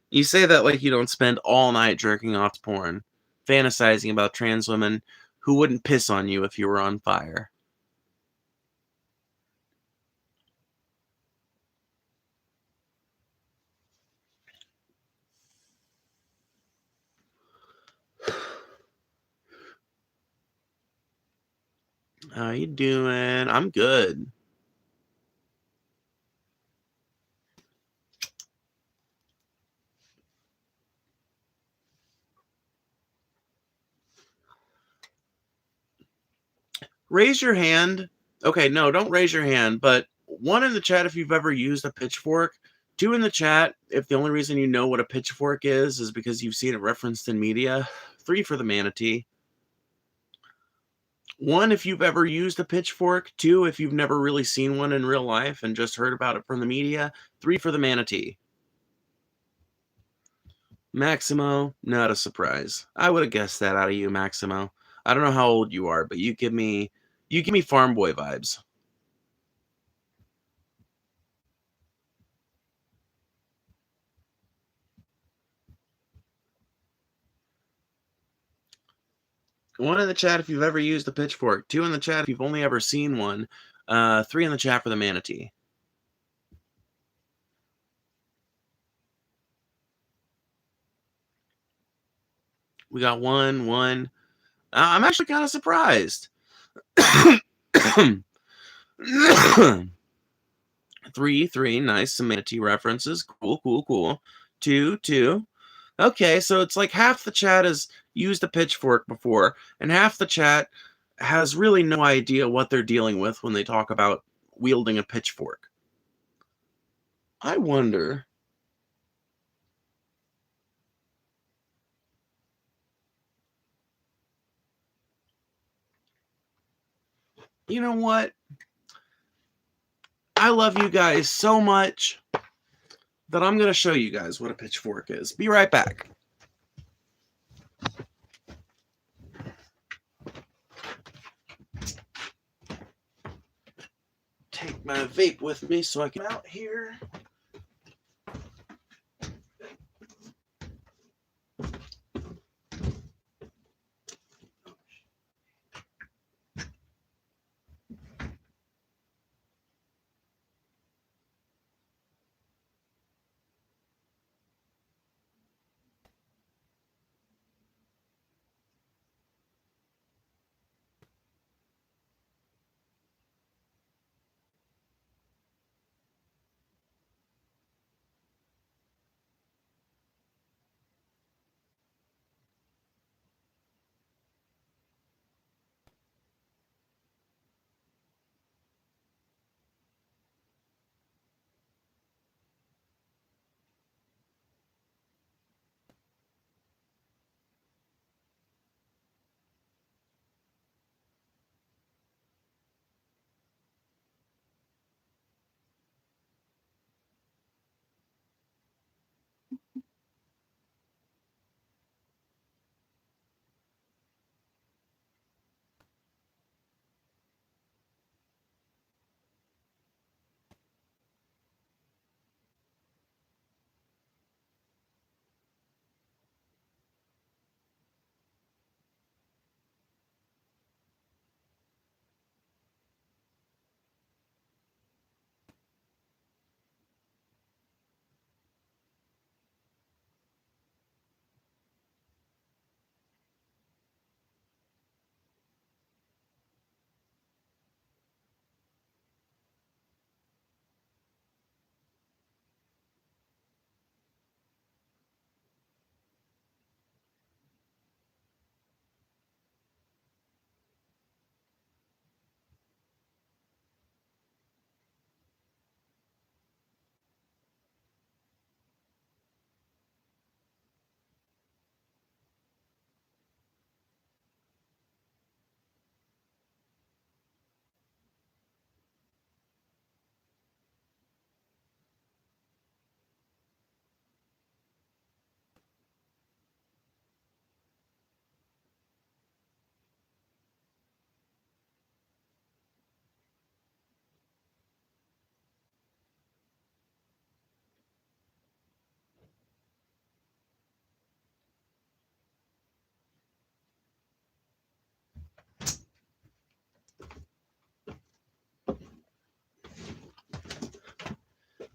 You say that like you don't spend all night jerking off to porn, fantasizing about trans women who wouldn't piss on you if you were on fire. How you doing? I'm good. Raise your hand. Okay, no, don't raise your hand, but 1 in the chat if you've ever used a pitchfork. 2 in the chat if the only reason you know what a pitchfork is because you've seen it referenced in media. 3 for the manatee. 1 if you've ever used a pitchfork. 2 if you've never really seen one in real life and just heard about it from the media. 3 for the manatee. Maximo, not a surprise. I would have guessed that out of you, Maximo. I don't know how old you are, but you give me farm boy vibes. One in the chat if you've ever used a pitchfork. 2 in the chat if you've only ever seen one. 3 in the chat for the manatee. We got 1, 1. I'm actually kind of surprised. 3, 3. Nice. Some manatee references. Cool, cool, cool. 2, 2. Okay, so it's like half the chat has used a pitchfork before, and half the chat has really no idea what they're dealing with when they talk about wielding a pitchfork. I wonder. You know what? I love you guys so much that I'm going to show you guys what a pitchfork is. Be right back. Take my vape with me so I can out here.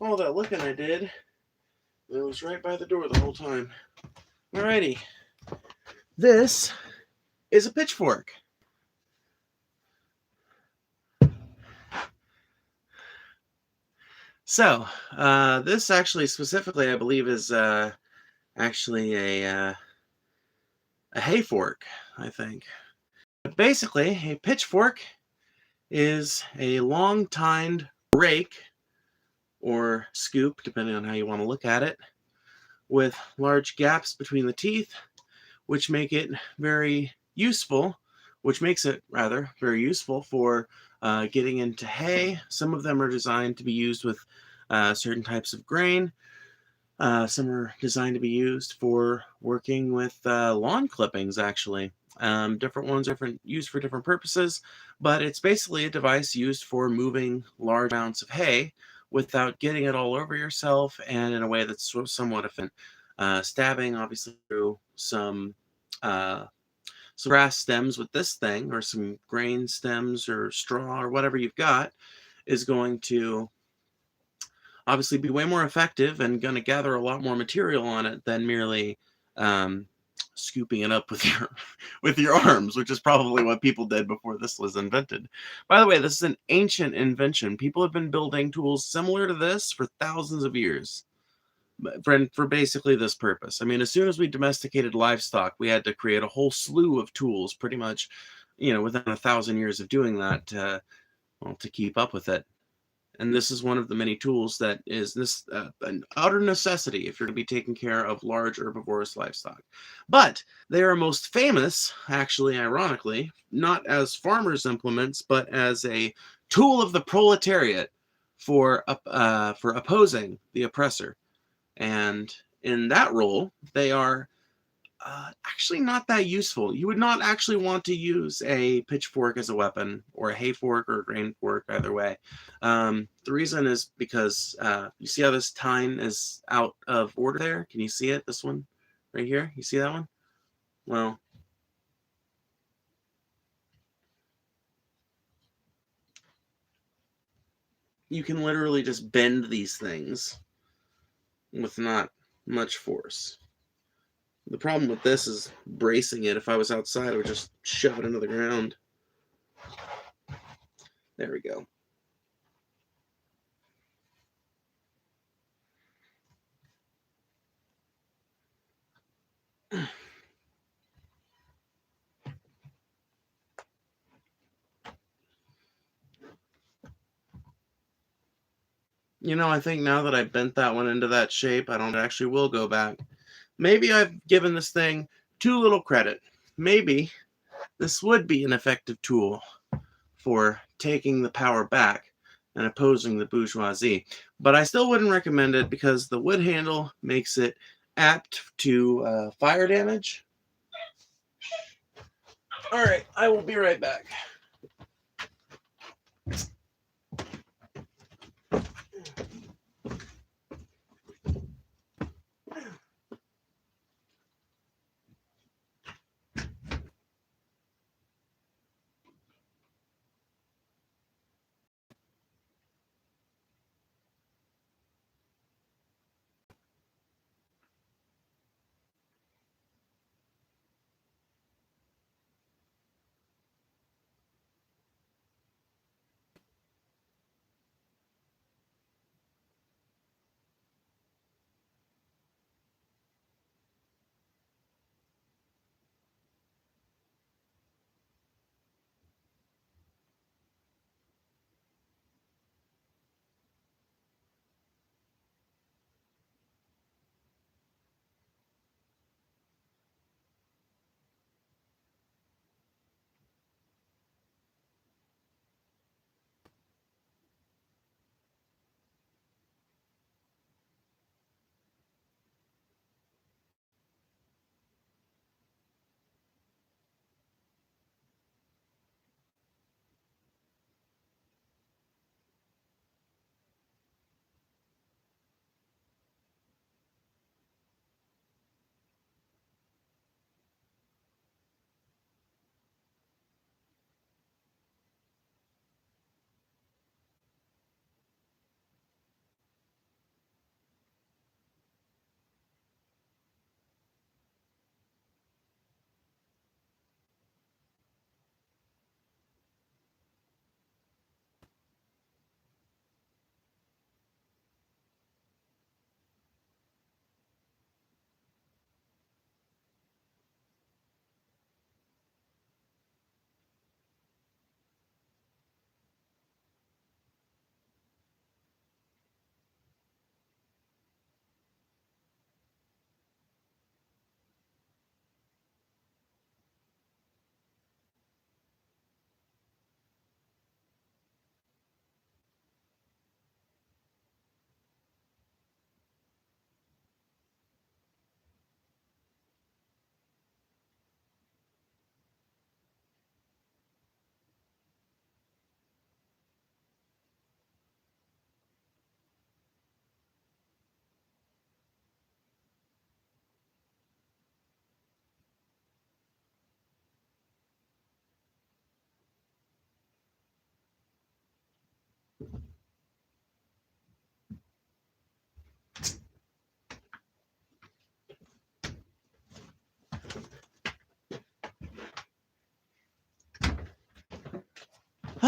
All that looking I did, it was right by the door the whole time. Alrighty. This is a pitchfork. So, this actually specifically, I believe, is actually a hay fork, I think. But basically, a pitchfork is a long tined rake or scoop, depending on how you want to look at it, with large gaps between the teeth, which make it very useful, which makes it rather very useful for getting into hay. Some of them are designed to be used with certain types of grain. Some are designed to be used for working with lawn clippings, actually. Different ones are used for different purposes, but it's basically a device used for moving large amounts of hay without getting it all over yourself and in a way that's somewhat efficient. Stabbing, obviously, through uh, some grass stems with this thing, or some grain stems or straw or whatever you've got, is going to obviously be way more effective and going to gather a lot more material on it than merely scooping it up with your with your arms, which is probably what people did before this was invented. By the way, this is an ancient invention. People have been building tools similar to this for thousands of years. For basically this purpose. I mean, as soon as we domesticated livestock, we had to create a whole slew of tools, pretty much, within 1,000 years of doing that, well, to keep up with it. And this is one of the many tools that is this an utter necessity if you're to be taking care of large herbivorous livestock. But they are most famous, actually, ironically, not as farmers' implements, but as a tool of the proletariat for opposing the oppressor. And in that role, they are actually not that useful. You would not actually want to use a pitchfork as a weapon, or a hay fork, or a grain fork, either way. The reason is because you see how this tine is out of order there? Can you see it? This one right here? You see that one? Well, you can literally just bend these things with not much force. The problem with this is bracing it. If I was outside, I would just shove it into the ground. There we go. I think now that I bent that one into that shape, I don't actually will go back. Maybe I've given this thing too little credit. Maybe this would be an effective tool for taking the power back and opposing the bourgeoisie. But I still wouldn't recommend it because the wood handle makes it apt to fire damage. All right, I will be right back.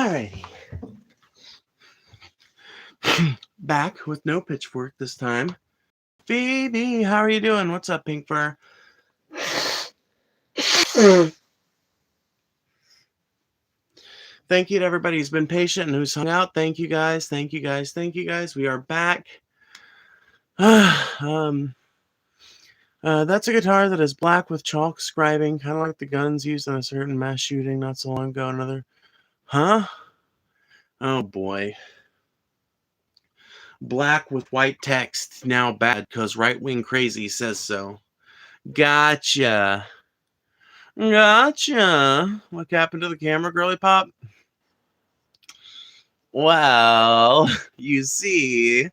Alrighty. Back with no pitchfork this time. Phoebe, how are you doing? What's up, Pink Fur? Thank you to everybody who's been patient and who's hung out. Thank you guys. Thank you guys. Thank you guys. We are back. That's a guitar that is black with chalk scribing, kind of like the guns used in a certain mass shooting not so long ago. Another, huh? Oh boy. Black with white text, now bad because right-wing crazy says so. Gotcha. Gotcha. What happened to the camera, girly pop? Well, you see,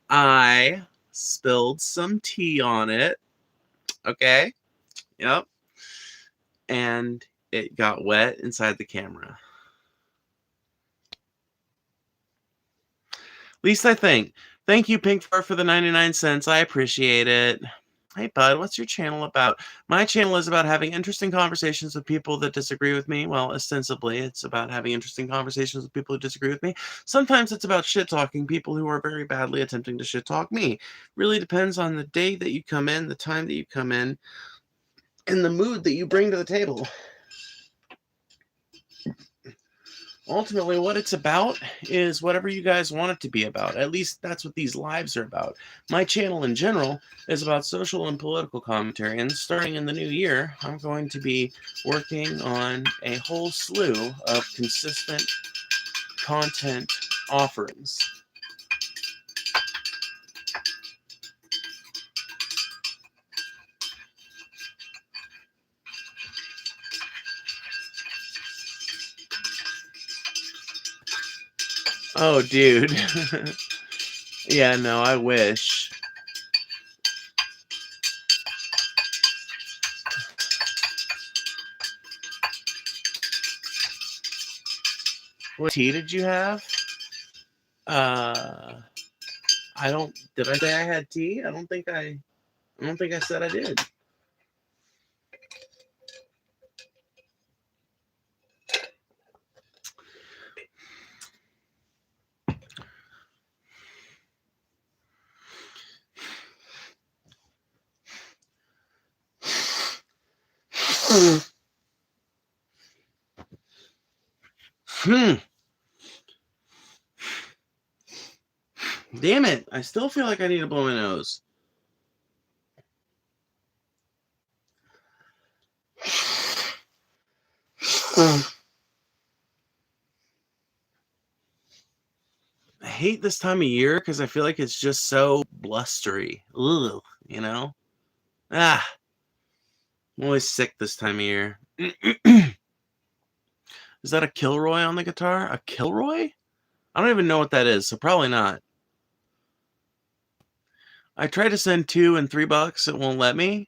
I spilled some tea on it. Okay? Yep. And it got wet inside the camera. At least I think. Thank you, Pink Fur, for the 99 cents. I appreciate it. Hey, bud, what's your channel about? My channel is about having interesting conversations with people that disagree with me. Well, ostensibly, it's about having interesting conversations with people who disagree with me. Sometimes it's about shit-talking people who are very badly attempting to shit-talk me. Really depends on the day that you come in, the time that you come in, and the mood that you bring to the table. Ultimately, what it's about is whatever you guys want it to be about. At least that's what these lives are about. My channel in general is about social and political commentary. And starting in the new year, I'm going to be working on a whole slew of consistent content offerings. Oh, dude. Yeah, no, I wish. What tea did you have? I don't. Did I say I had tea? I don't think I said I did. Damn it! I still feel like I need to blow my nose. I hate this time of year because I feel like it's just so blustery. Ugh, you know? I'm always sick this time of year. Is that a Kilroy on the guitar? A Kilroy? I don't even know what that is, so probably not. I tried to send $2 and $3. It won't let me.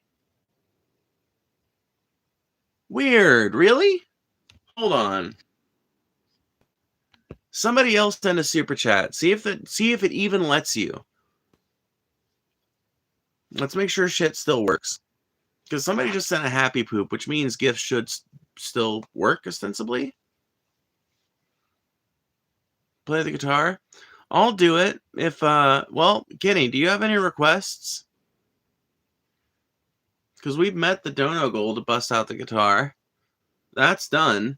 Weird. Really? Hold on. Somebody else send a super chat. See if it even lets you. Let's make sure shit still works. Because somebody just sent a happy poop, which means gifts should still work, ostensibly. Play the guitar. I'll do it. If, well, Kenny, do you have any requests? Because we've met the dono goal to bust out the guitar. That's done.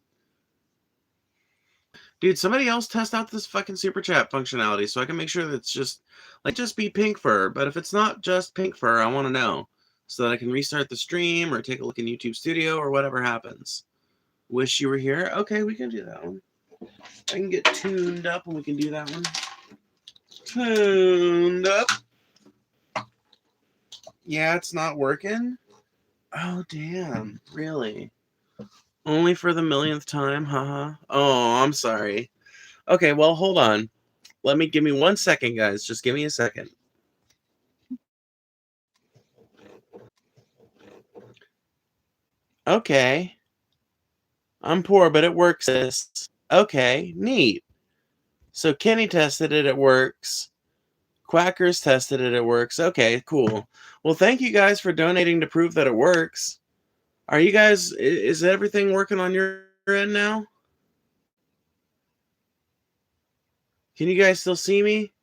Dude, somebody else test out this fucking super chat functionality so I can make sure that it's just, like, just be Pink Fur. But if it's not just Pink Fur, I want to know so that I can restart the stream or take a look in YouTube Studio or whatever happens. Wish you were here. Okay, we can do that one. I can get tuned up and we can do that one. Tuned up. Yeah, it's not working. Oh, damn. Really? Only for the millionth time? Haha. Oh, I'm sorry. Okay, well, hold on. Give me 1 second, guys. Just give me a second. Okay. I'm poor, but it works. Okay, neat. So Kenny tested it. It works. Quackers tested it. It works. Okay, cool. Well, thank you guys for donating to prove that it works. Are you guys, is everything working on your end now? Can you guys still see me?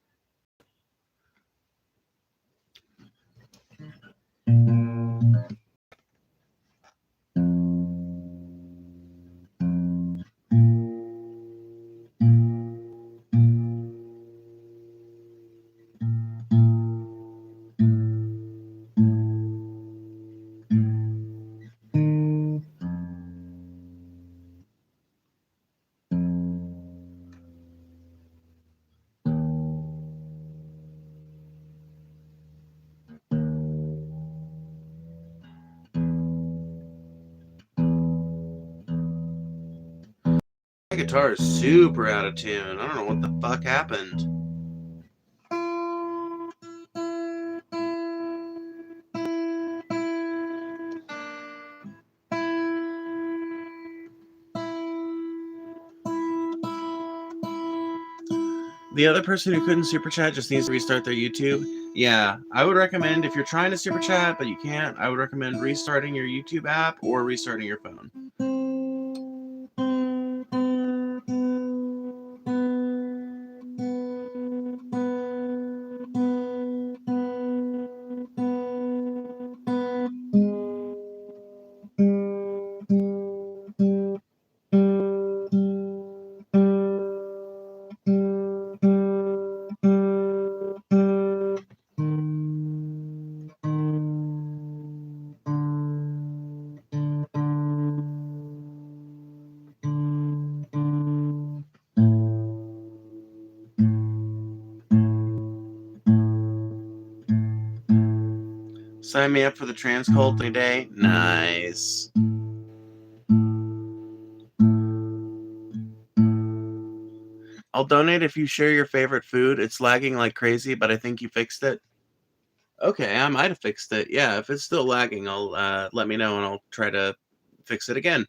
My guitar is super out of tune. I don't know what the fuck happened. The other person who couldn't super chat just needs to restart their YouTube. Yeah, I would recommend if you're trying to super chat but you can't, I would recommend restarting your YouTube app or restarting your phone. Sign me up for the trans cult today. Nice. I'll donate if you share your favorite food. It's lagging like crazy, but I think you fixed it. Okay, I might have fixed it. Yeah, if it's still lagging, I'll let me know and I'll try to fix it again.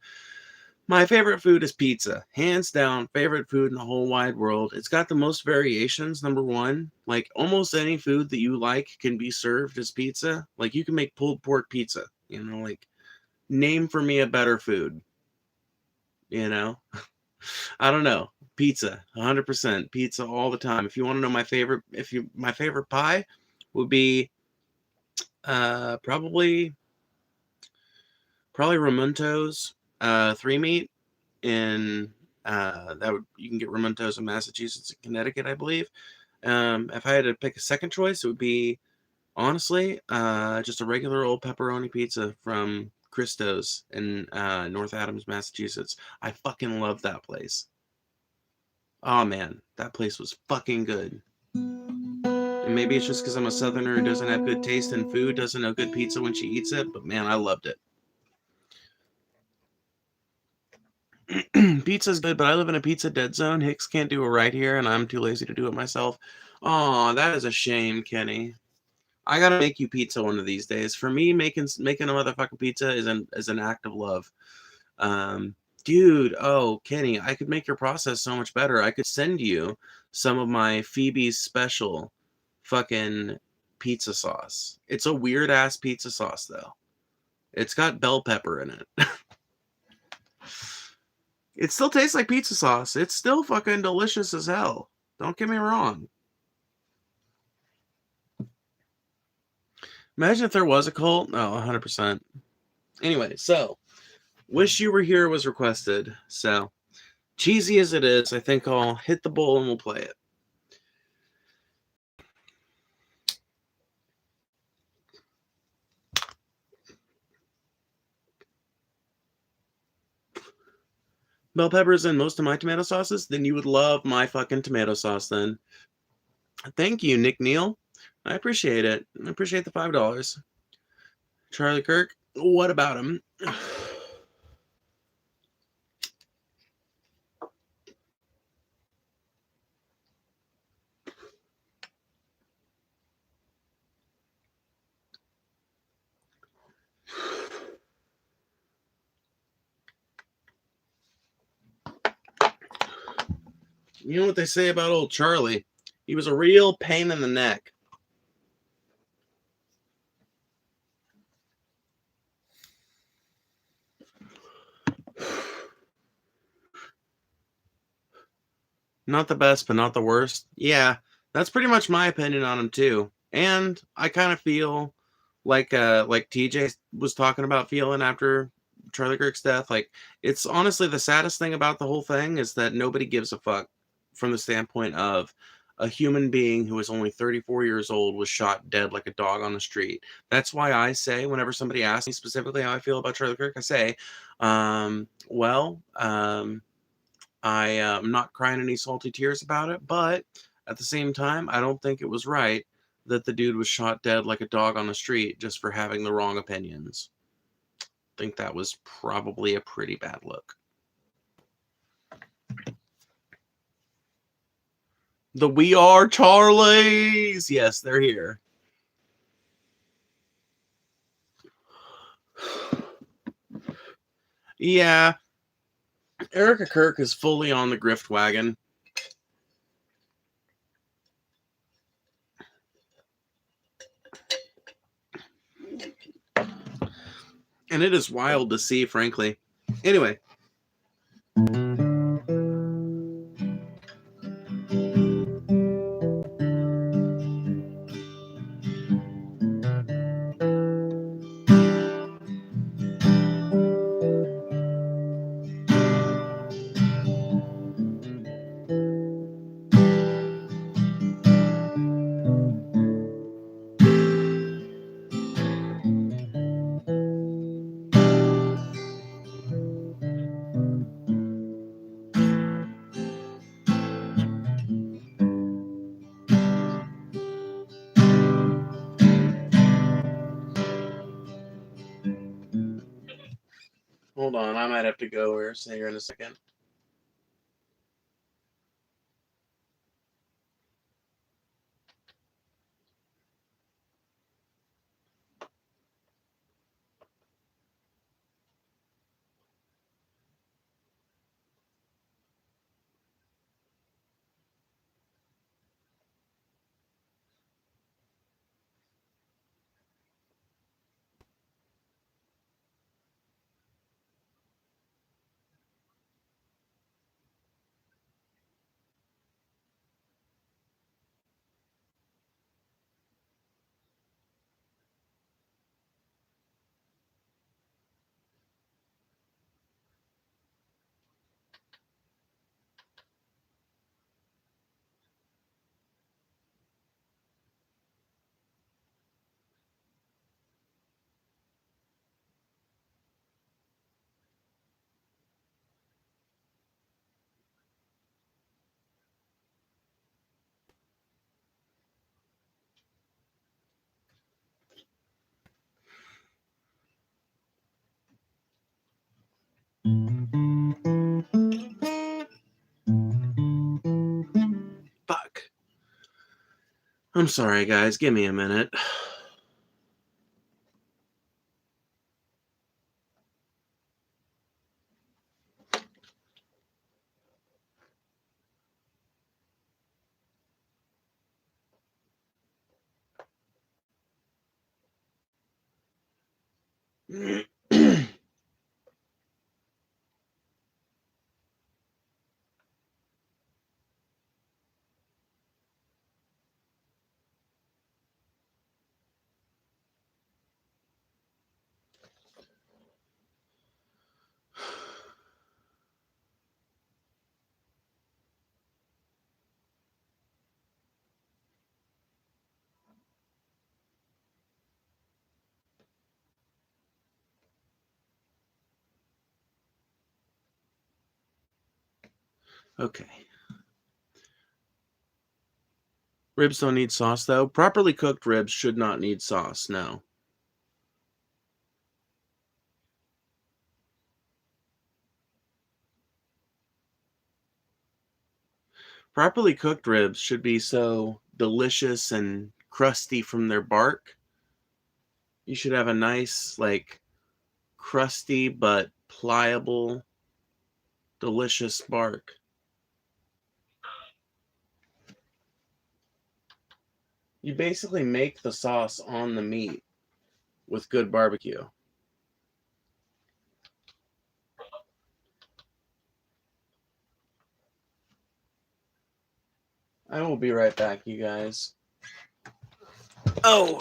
My favorite food is pizza. Hands down, favorite food in the whole wide world. It's got the most variations, number one. Like, almost any food that you like can be served as pizza. Like, you can make pulled pork pizza. You know, like, name for me a better food. You know? I don't know. Pizza, 100%. Pizza all the time. If you want to know my favorite, my favorite pie would be probably Ramonto's 3-meat in that would you can get Ramonto's in Massachusetts and Connecticut, I believe. If I had to pick a second choice, it would be honestly just a regular old pepperoni pizza from Christo's in North Adams, Massachusetts. I fucking love that place. Oh man, that place was fucking good. And maybe it's just because I'm a southerner who doesn't have good taste in food, doesn't know good pizza when she eats it, but man, I loved it. Pizza's good, but I live in a pizza dead zone. Hicks can't do it right here, and I'm too lazy to do it myself. Oh, that is a shame, Kenny. I gotta make you pizza one of these days. For me, making a motherfucking pizza is an act of love. Um, dude, oh Kenny, I could make your process so much better. I could send you some of my Phoebe's special fucking pizza sauce. It's a weird ass pizza sauce though. It's got bell pepper in it. It still tastes like pizza sauce. It's still fucking delicious as hell. Don't get me wrong. Imagine if there was a cult. Oh, 100%. Anyway, so Wish You Were Here was requested. So cheesy as it is, I think I'll hit the bowl and we'll play it. Bell peppers in most of my tomato sauces? Then you would love my fucking tomato sauce then. Thank you, Nick Neal. I appreciate it. I appreciate the $5. Charlie Kirk, what about him? You know what they say about old Charlie? He was a real pain in the neck. Not the best, but not the worst. Yeah, that's pretty much my opinion on him too. And I kind of feel like TJ was talking about feeling after Charlie Kirk's death. Like it's honestly the saddest thing about the whole thing is that nobody gives a fuck from the standpoint of a human being who is only 34 years old was shot dead like a dog on the street. That's why I say whenever somebody asks me specifically how I feel about Charlie Kirk, I say, well, I'm not crying any salty tears about it, but at the same time, I don't think it was right that the dude was shot dead like a dog on the street just for having the wrong opinions. I think that was probably a pretty bad look. The We Are Charlies! Yes, they're here. Yeah, Erica Kirk is fully on the grift wagon. And it is wild to see, frankly. Anyway. Hold on, I might have to go here in a second. Fuck. I'm sorry, guys. Give me a minute. Okay. Ribs don't need sauce, though. Properly cooked ribs should not need sauce, no. Properly cooked ribs should be so delicious and crusty from their bark. You should have a nice, like, crusty but pliable, delicious bark. You basically make the sauce on the meat with good barbecue. I will be right back, you guys. Oh!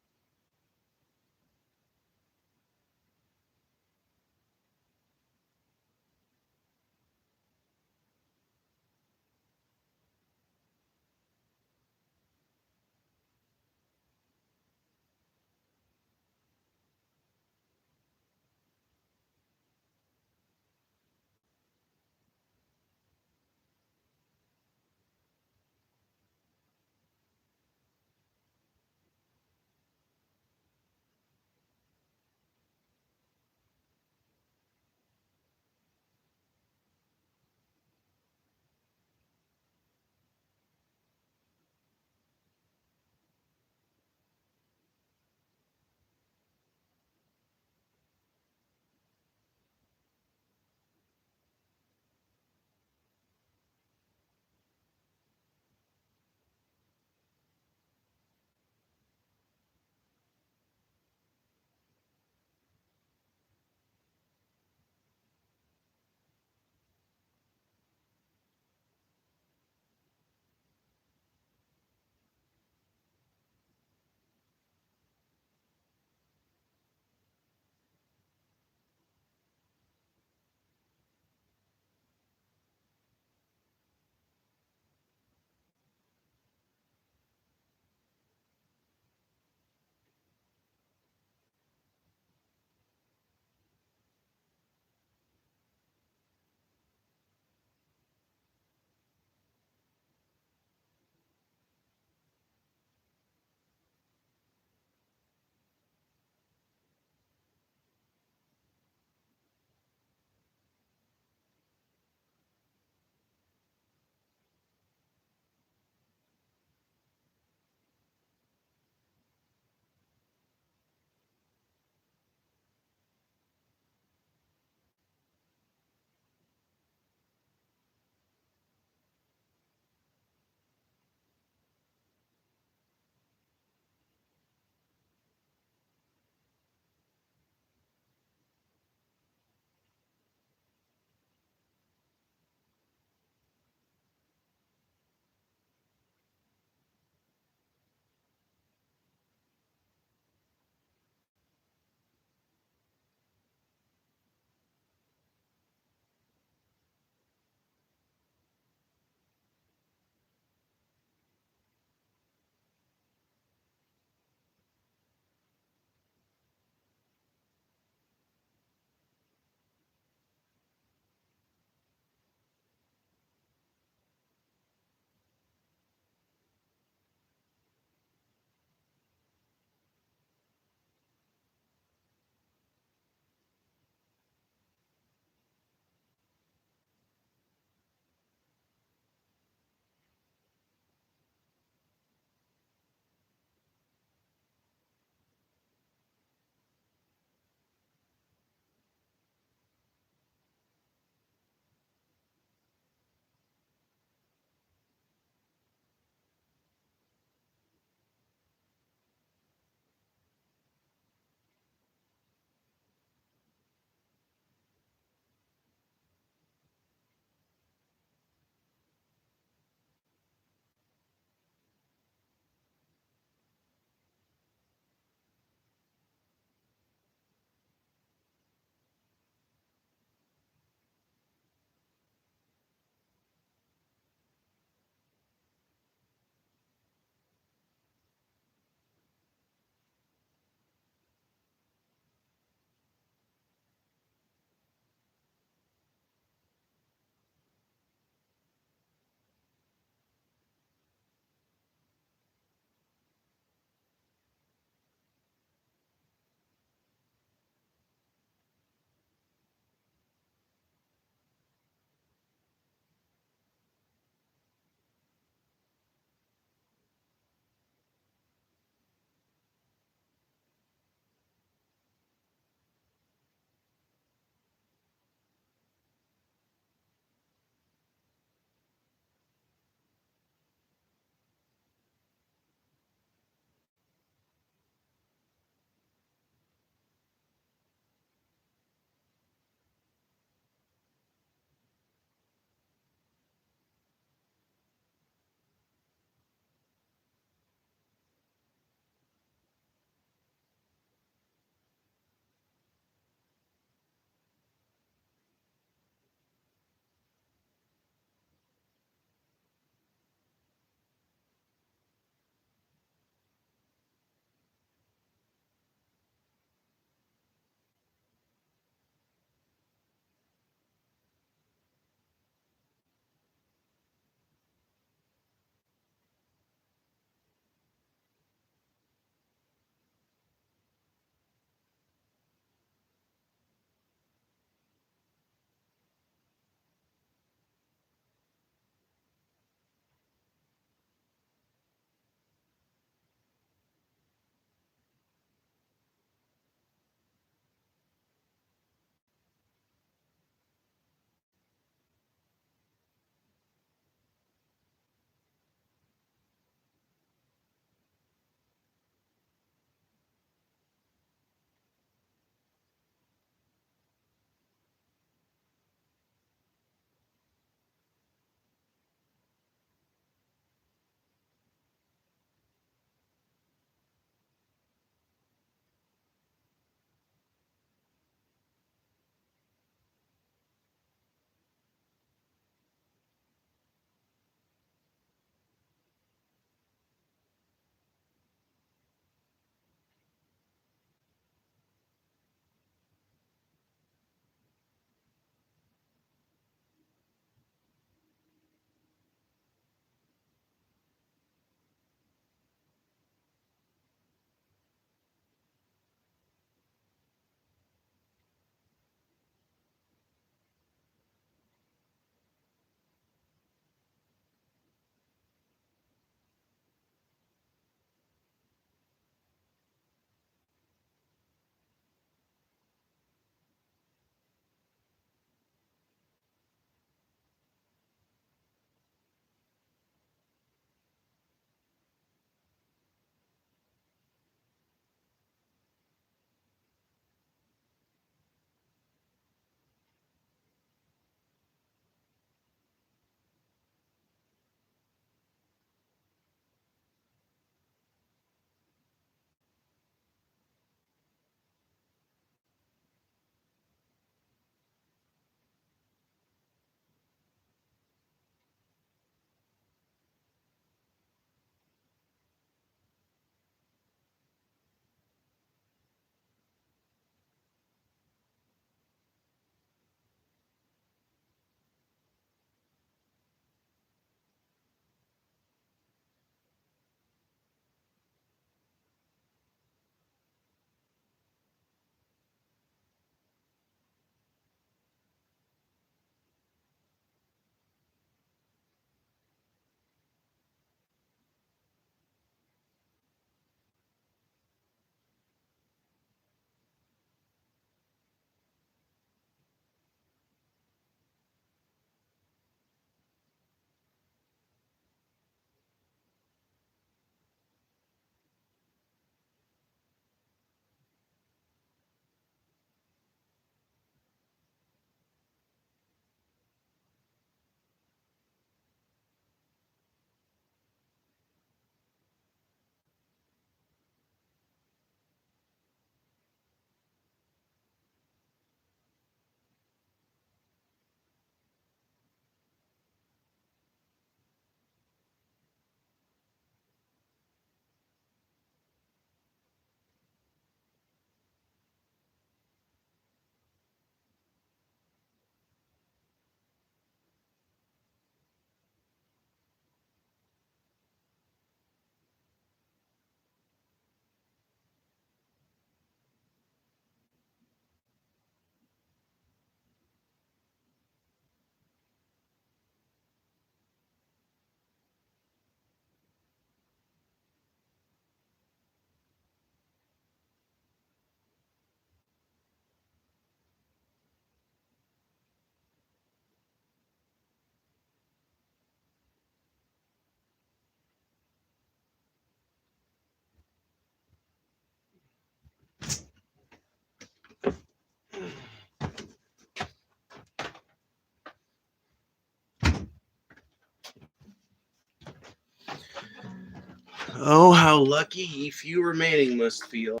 Oh, how lucky ye few remaining must feel.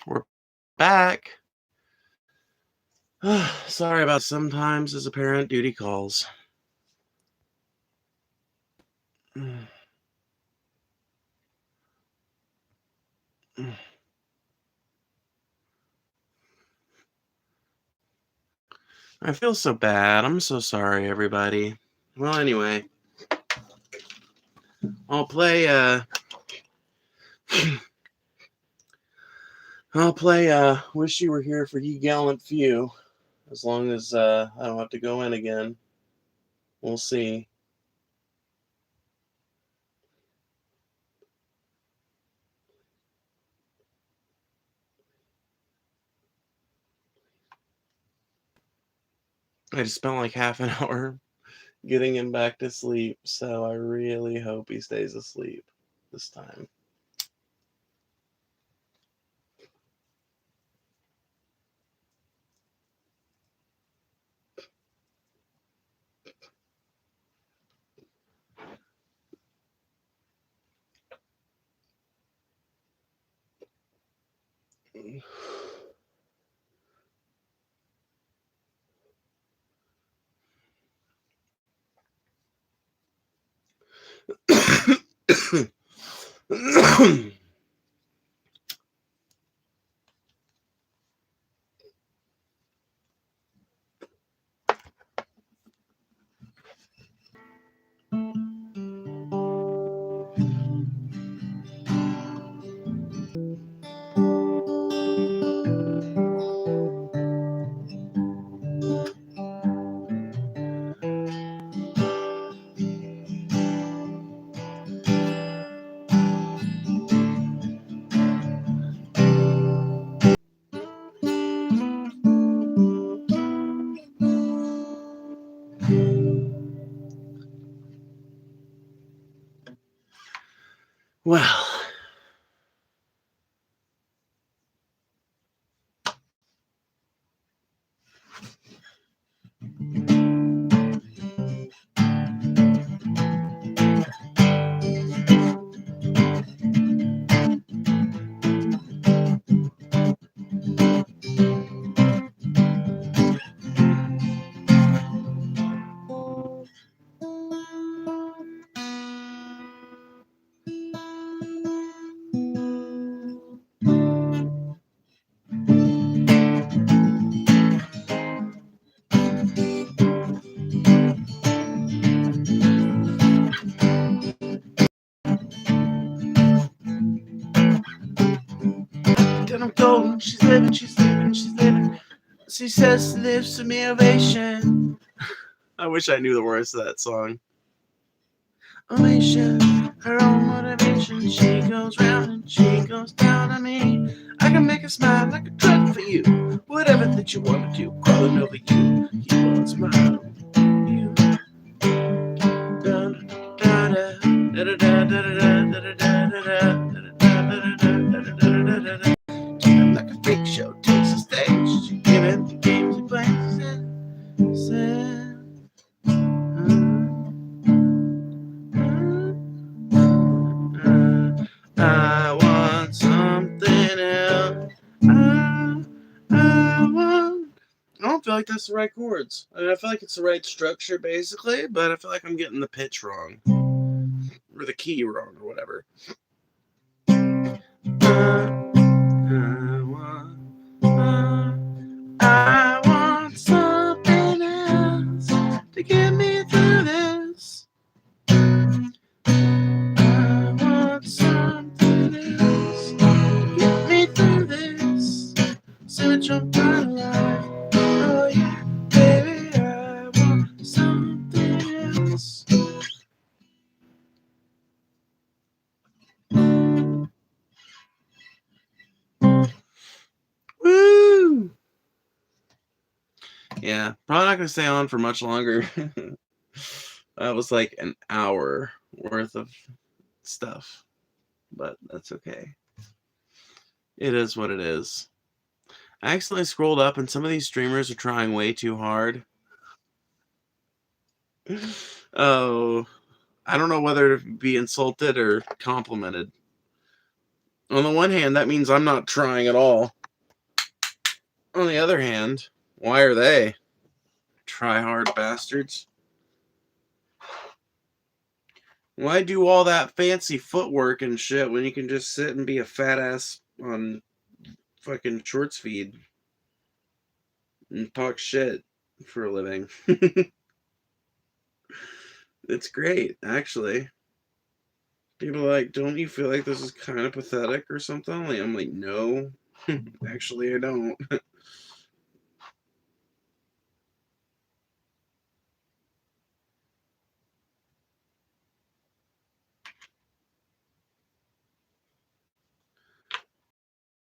We're back. Sorry about sometimes as a parent, duty calls. I feel so bad. I'm so sorry, everybody. Well, anyway, I'll play. I'll play. Wish you were here for ye gallant few. As long as I don't have to go in again. We'll see. I just spent like half an hour getting him back to sleep, so I really hope he stays asleep this time. Well, then I'm told she's living, she's living, she's living. She says she lives to me ovation. I wish I knew the words to that song. Ovation, her own motivation. She goes round and she goes down on me. I can make her smile like a drug for you. Whatever that you want to do, crawling over you. You won't smile. You. Da, da, da, da, da, da, da, da, da, da, da, da. Like a freak show takes the stage. She giving the games he plays. I want something else. I want. I don't feel like that's the right chords. I mean, I feel like it's the right structure, basically, but I feel like I'm getting the pitch wrong. Or the key wrong, or whatever. I want something else to get me through this. I want something else to get me through this. Search on my life. Oh yeah, baby, I want something else. Woo! Yeah, probably not gonna stay on for much longer. That was like an hour worth of stuff, but that's okay. It is what it is. I accidentally scrolled up, and some of these streamers are trying way too hard. Oh, I don't know whether to be insulted or complimented. On the one hand, that means I'm not trying at all. On the other hand, why are they? Try hard bastards. Why do all that fancy footwork and shit when you can just sit and be a fat ass on fucking shorts feed and talk shit for a living? It's great, actually. People are like, don't you feel like this is kind of pathetic or something? Like, I'm like, no, actually, I don't.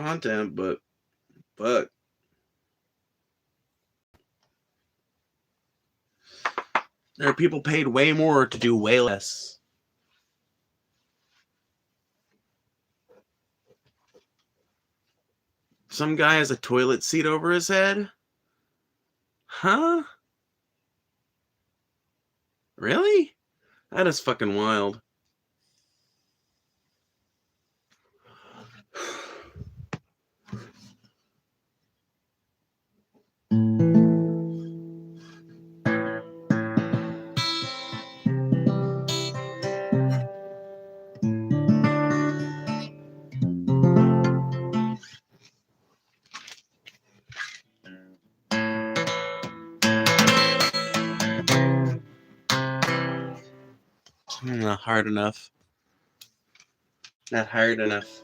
Content, but fuck. There are people paid way more to do way less. Some guy has a toilet seat over his head? Huh? Really? That is fucking wild. Not hard enough. Not hard enough.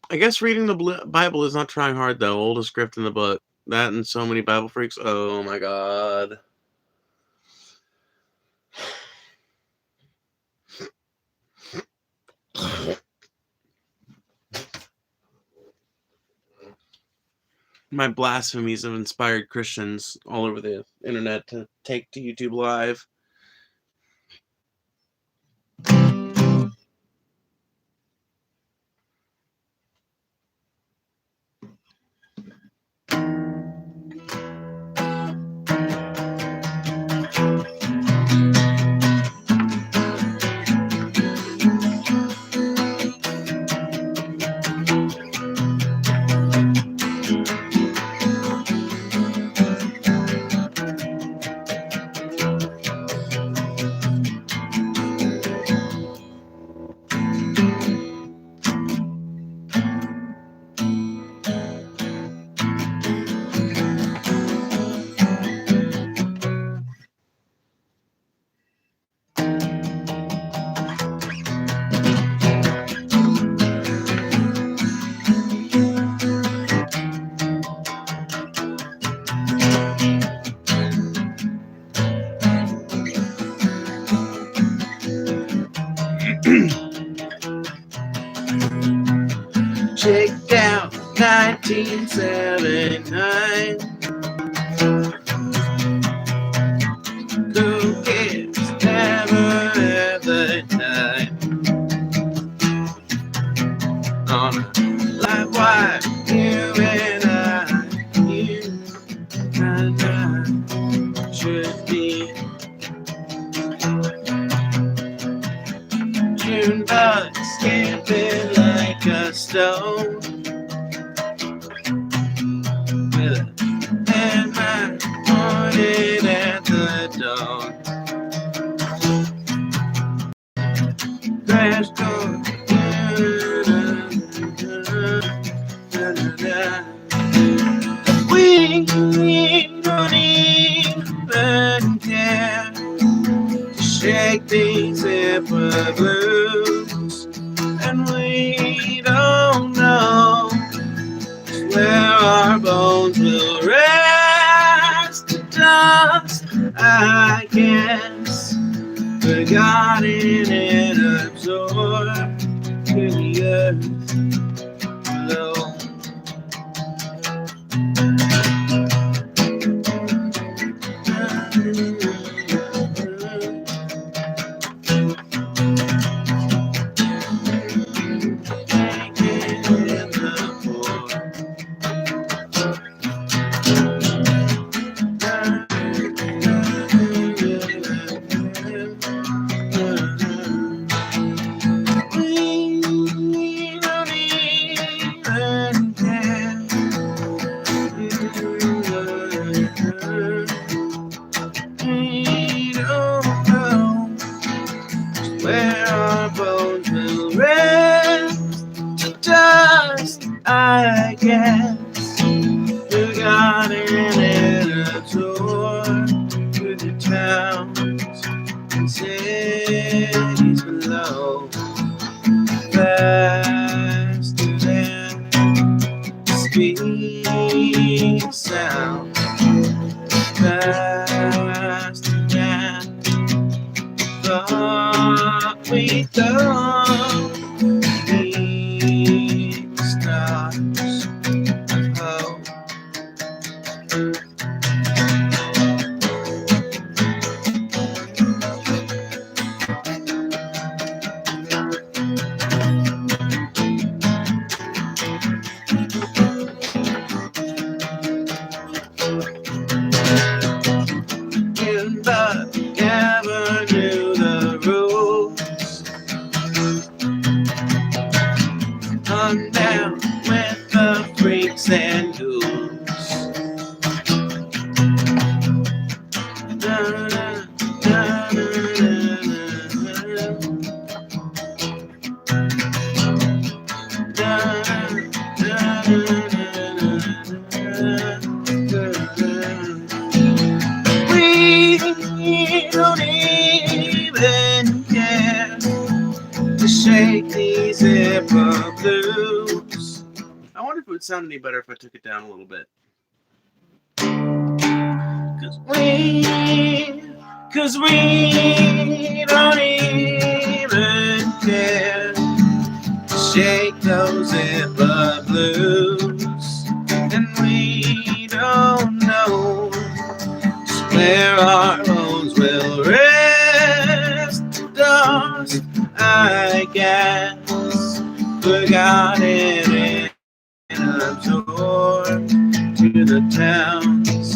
I guess reading the Bible is not trying hard, though. Oldest script in the book. That and so many Bible freaks. Oh my god. My blasphemies have inspired Christians all over the internet to take to YouTube Live. Check out 1979. Who cares? Never have the time. On a live wire, you and I should be. June bugs skipping like a stone. With a headline pointed at the dawn. Crash course. We don't even care to shake these zipper blues, and we don't know where our bones will rest to dust, I guess. Forgotten and absorbed to the earth below. Where our bones will rest to dust, I guess. Forgotten and absorbed to the towns and cities below. Faster than speed sound. Faster than thought we thought. Beneath the stars of hope. But never knew the rules. I'm down with the freaks and ghouls. Da, da, da, da, da, da, We don't even care to shake these zipper blues. I wonder if it would sound any better if I took it down a little bit. Cause we don't even care to shake those zipper blues. And we our bones will rest to dust, I guess. Forgotten and absorbed to the towns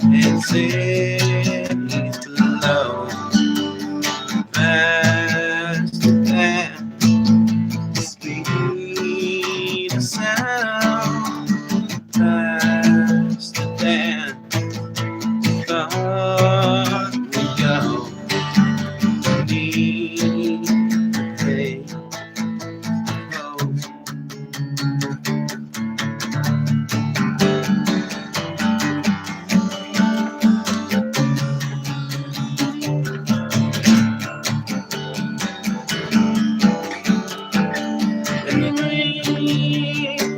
and cities below. Faster than the speed of sound, faster than thought we go. Need to pay close. And we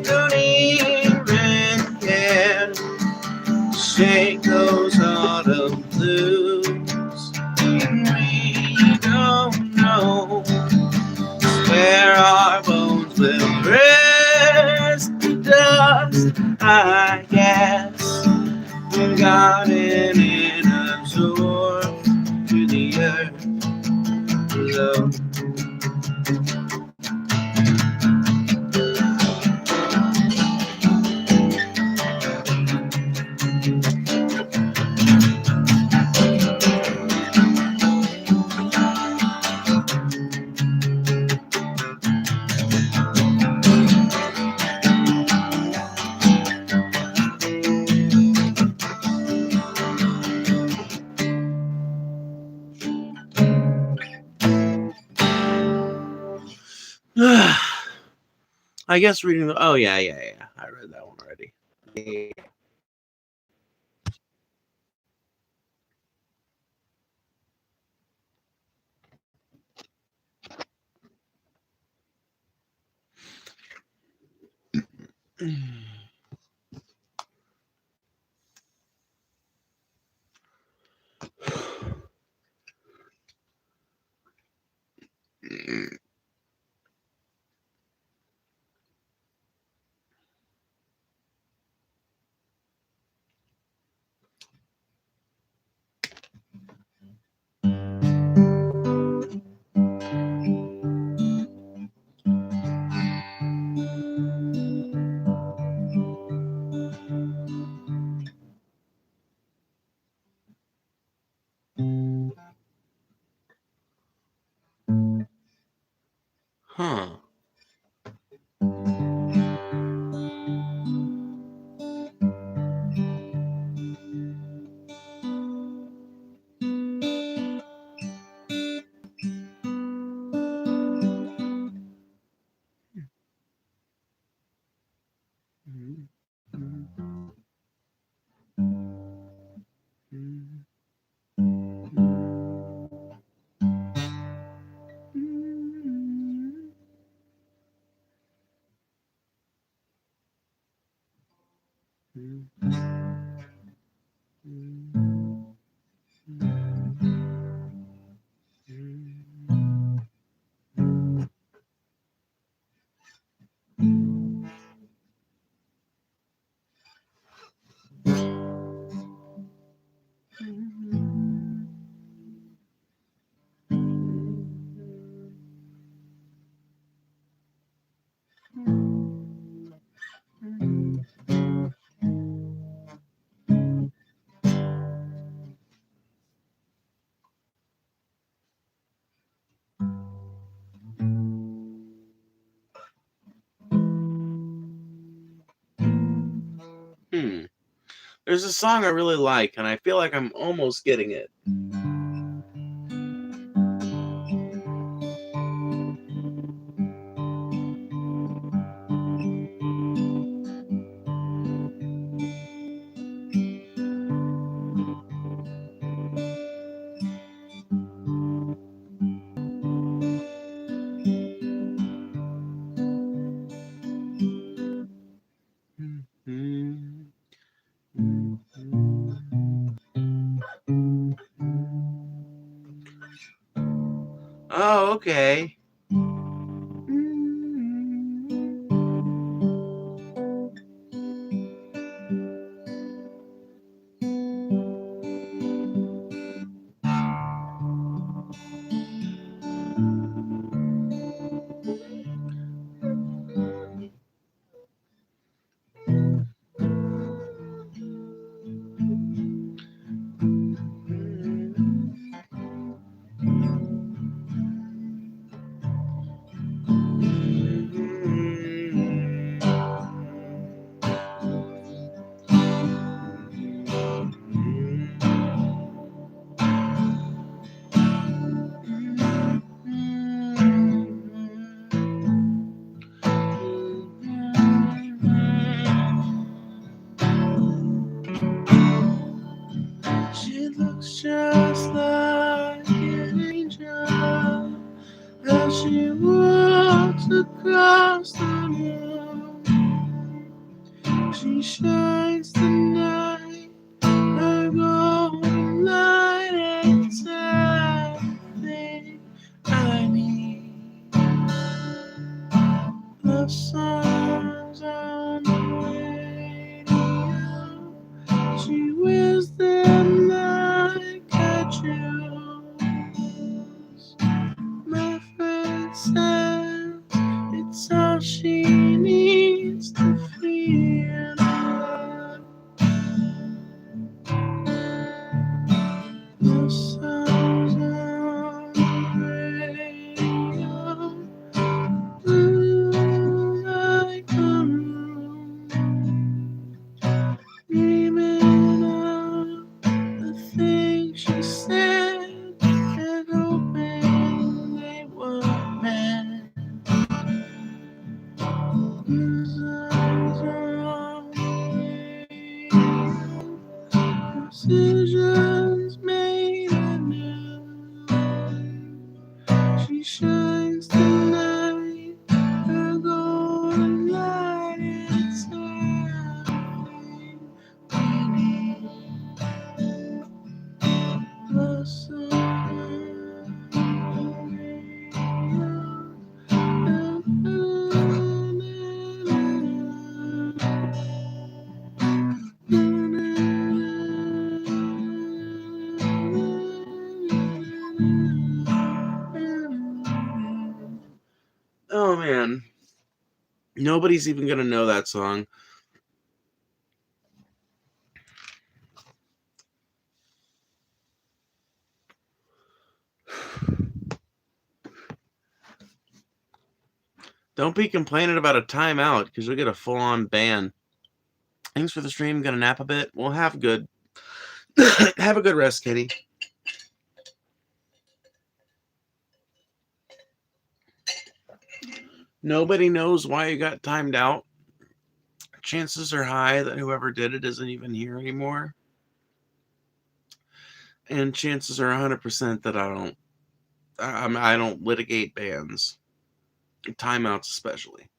don't even care to shake those autumn blues. And we don't know where our bones will rest to dust, I guess. Forgotten and absorbed to the earth below. I guess reading the. Oh, yeah. I read that one already. Yeah. Huh. Hmm. There's a song I really like, and I feel like I'm almost getting it. Oh, okay. she walks across the room. She shines the night, her golden light, it's everything I need. The songs on the radio, she wears them like a jewels. My friend says it's all she needs to feel alive. The songs on the radio, blue like a room, dreaming of the things she said and hoping they were meant. The songs on the radio, decisions made anew. She shines the night, her golden light, it's everything we need. The sun Oh man, nobody's even gonna know that song. Don't be complaining about a timeout because you'll get a full-on ban. Thanks for the stream. Gonna nap a bit. Well, have good. Have a good rest, Kitty. Nobody knows why you got timed out. Chances are high that whoever did it isn't even here anymore. And chances are 100% that I don't litigate bans. Timeouts especially.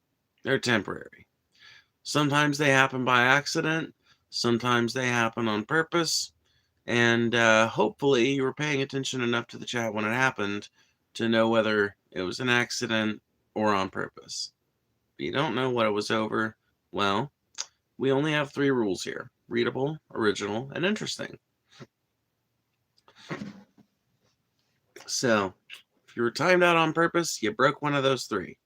They're temporary. Sometimes they happen by accident. Sometimes they happen on purpose. And hopefully you were paying attention enough to the chat when it happened to know whether it was an accident or on purpose. If you don't know what it was over, well, we only have 3 rules here: readable, original, and interesting. So, if you were timed out on purpose, you broke one of those 3.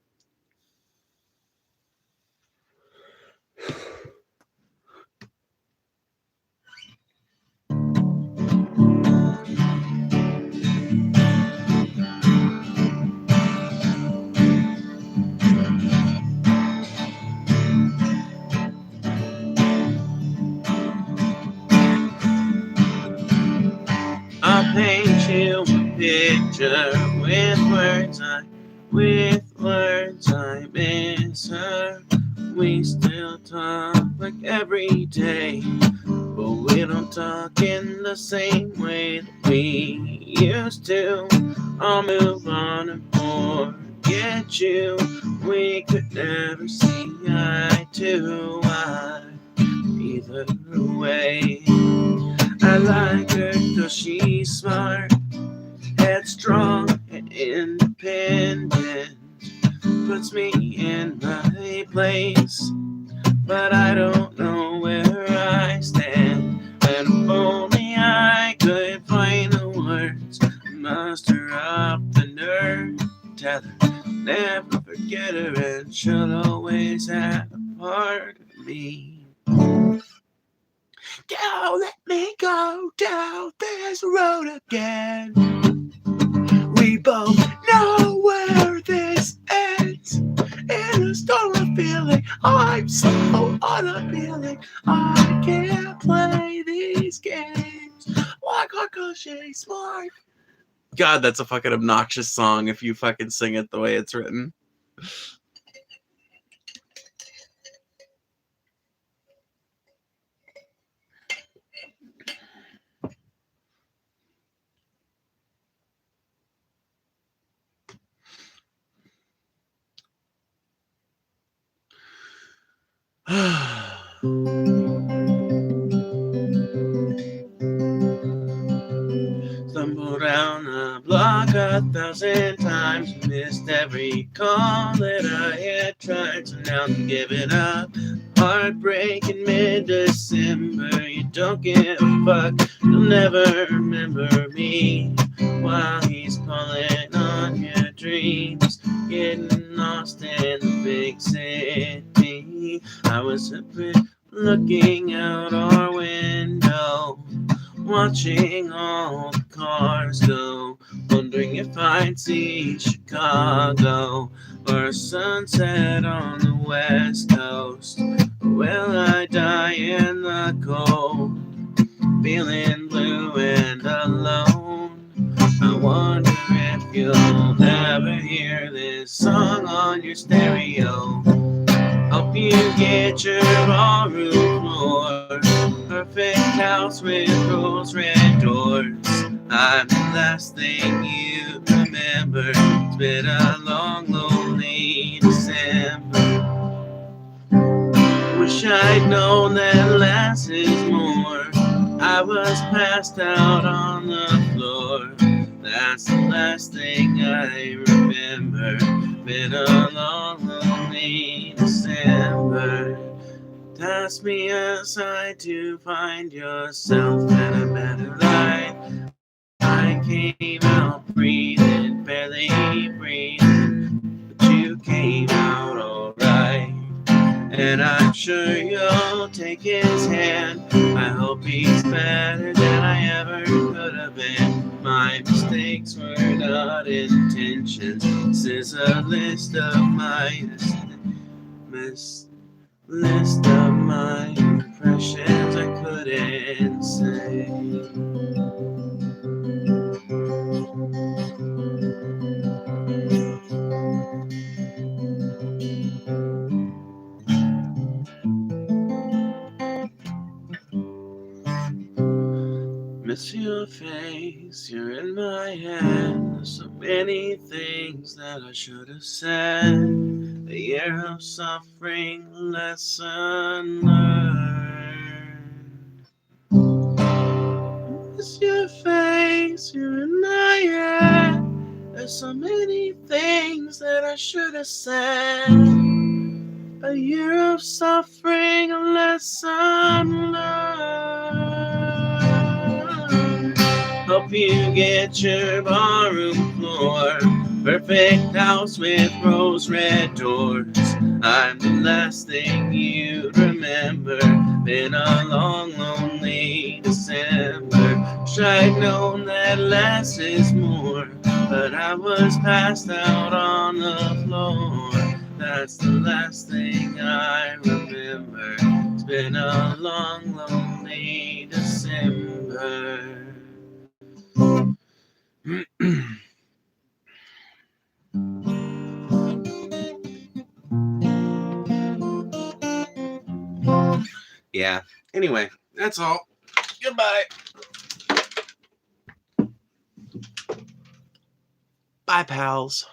I'll paint you a picture with words I miss her. We still talk like every day, but we don't talk in the same way that we used to. I'll move on and forget you. We could never see eye to eye. Either way, I like her 'cause she's smart, headstrong, and independent. Puts me in my place, but I don't know where I stand. And if only I could find the words, muster up the nerve, tell her never forget her, and she'll always have a part of me. Don't let me go down this road again. We both know where this ends. In a storm of feeling, I'm so unappealing. I can't play these games. Why can't she smart? God, that's a fucking obnoxious song if you fucking sing it the way it's written. 1,000 times, missed every call that I had tried, so now I'm giving up. Heartbreak in mid-December, you don't give a fuck, you'll never remember me. While he's pulling on your dreams, getting lost in the big city. I was a bit looking out our window, watching all the cars go, wondering if I'd see Chicago or a sunset on the west coast. Or will I die in the cold, feeling blue and alone? I wonder if you'll ever hear this song on your stereo. Hope you get your ballroom floor, perfect house with rose red doors. I'm the last thing you remember. It's been a long, lonely December. Wish I'd known that less is more. I was passed out on the floor. That's the last thing I remember. Been a long, lonely December. Toss me aside to find yourself in a better light. I came out breathing, barely breathing, but you came out alright. And I'm sure you'll take his hand. I hope he's better than I ever could have been. My mistakes were not intentions. This is a list of my list of my impressions I couldn't say. Miss your face, you're in my head. There's so many things that I should have said. A year of suffering, lesson learned. Miss your face, you're in my head. There's so many things that I should have said. A year of suffering, a lesson learned. Hope you get your barroom floor, perfect house with rose red doors. I'm the last thing you'd remember. Been a long, lonely December. Wish I'd known that less is more, but I was passed out on the floor. That's the last thing I remember. It's been a long, lonely December. Yeah. Anyway, that's all. Goodbye. Bye, pals.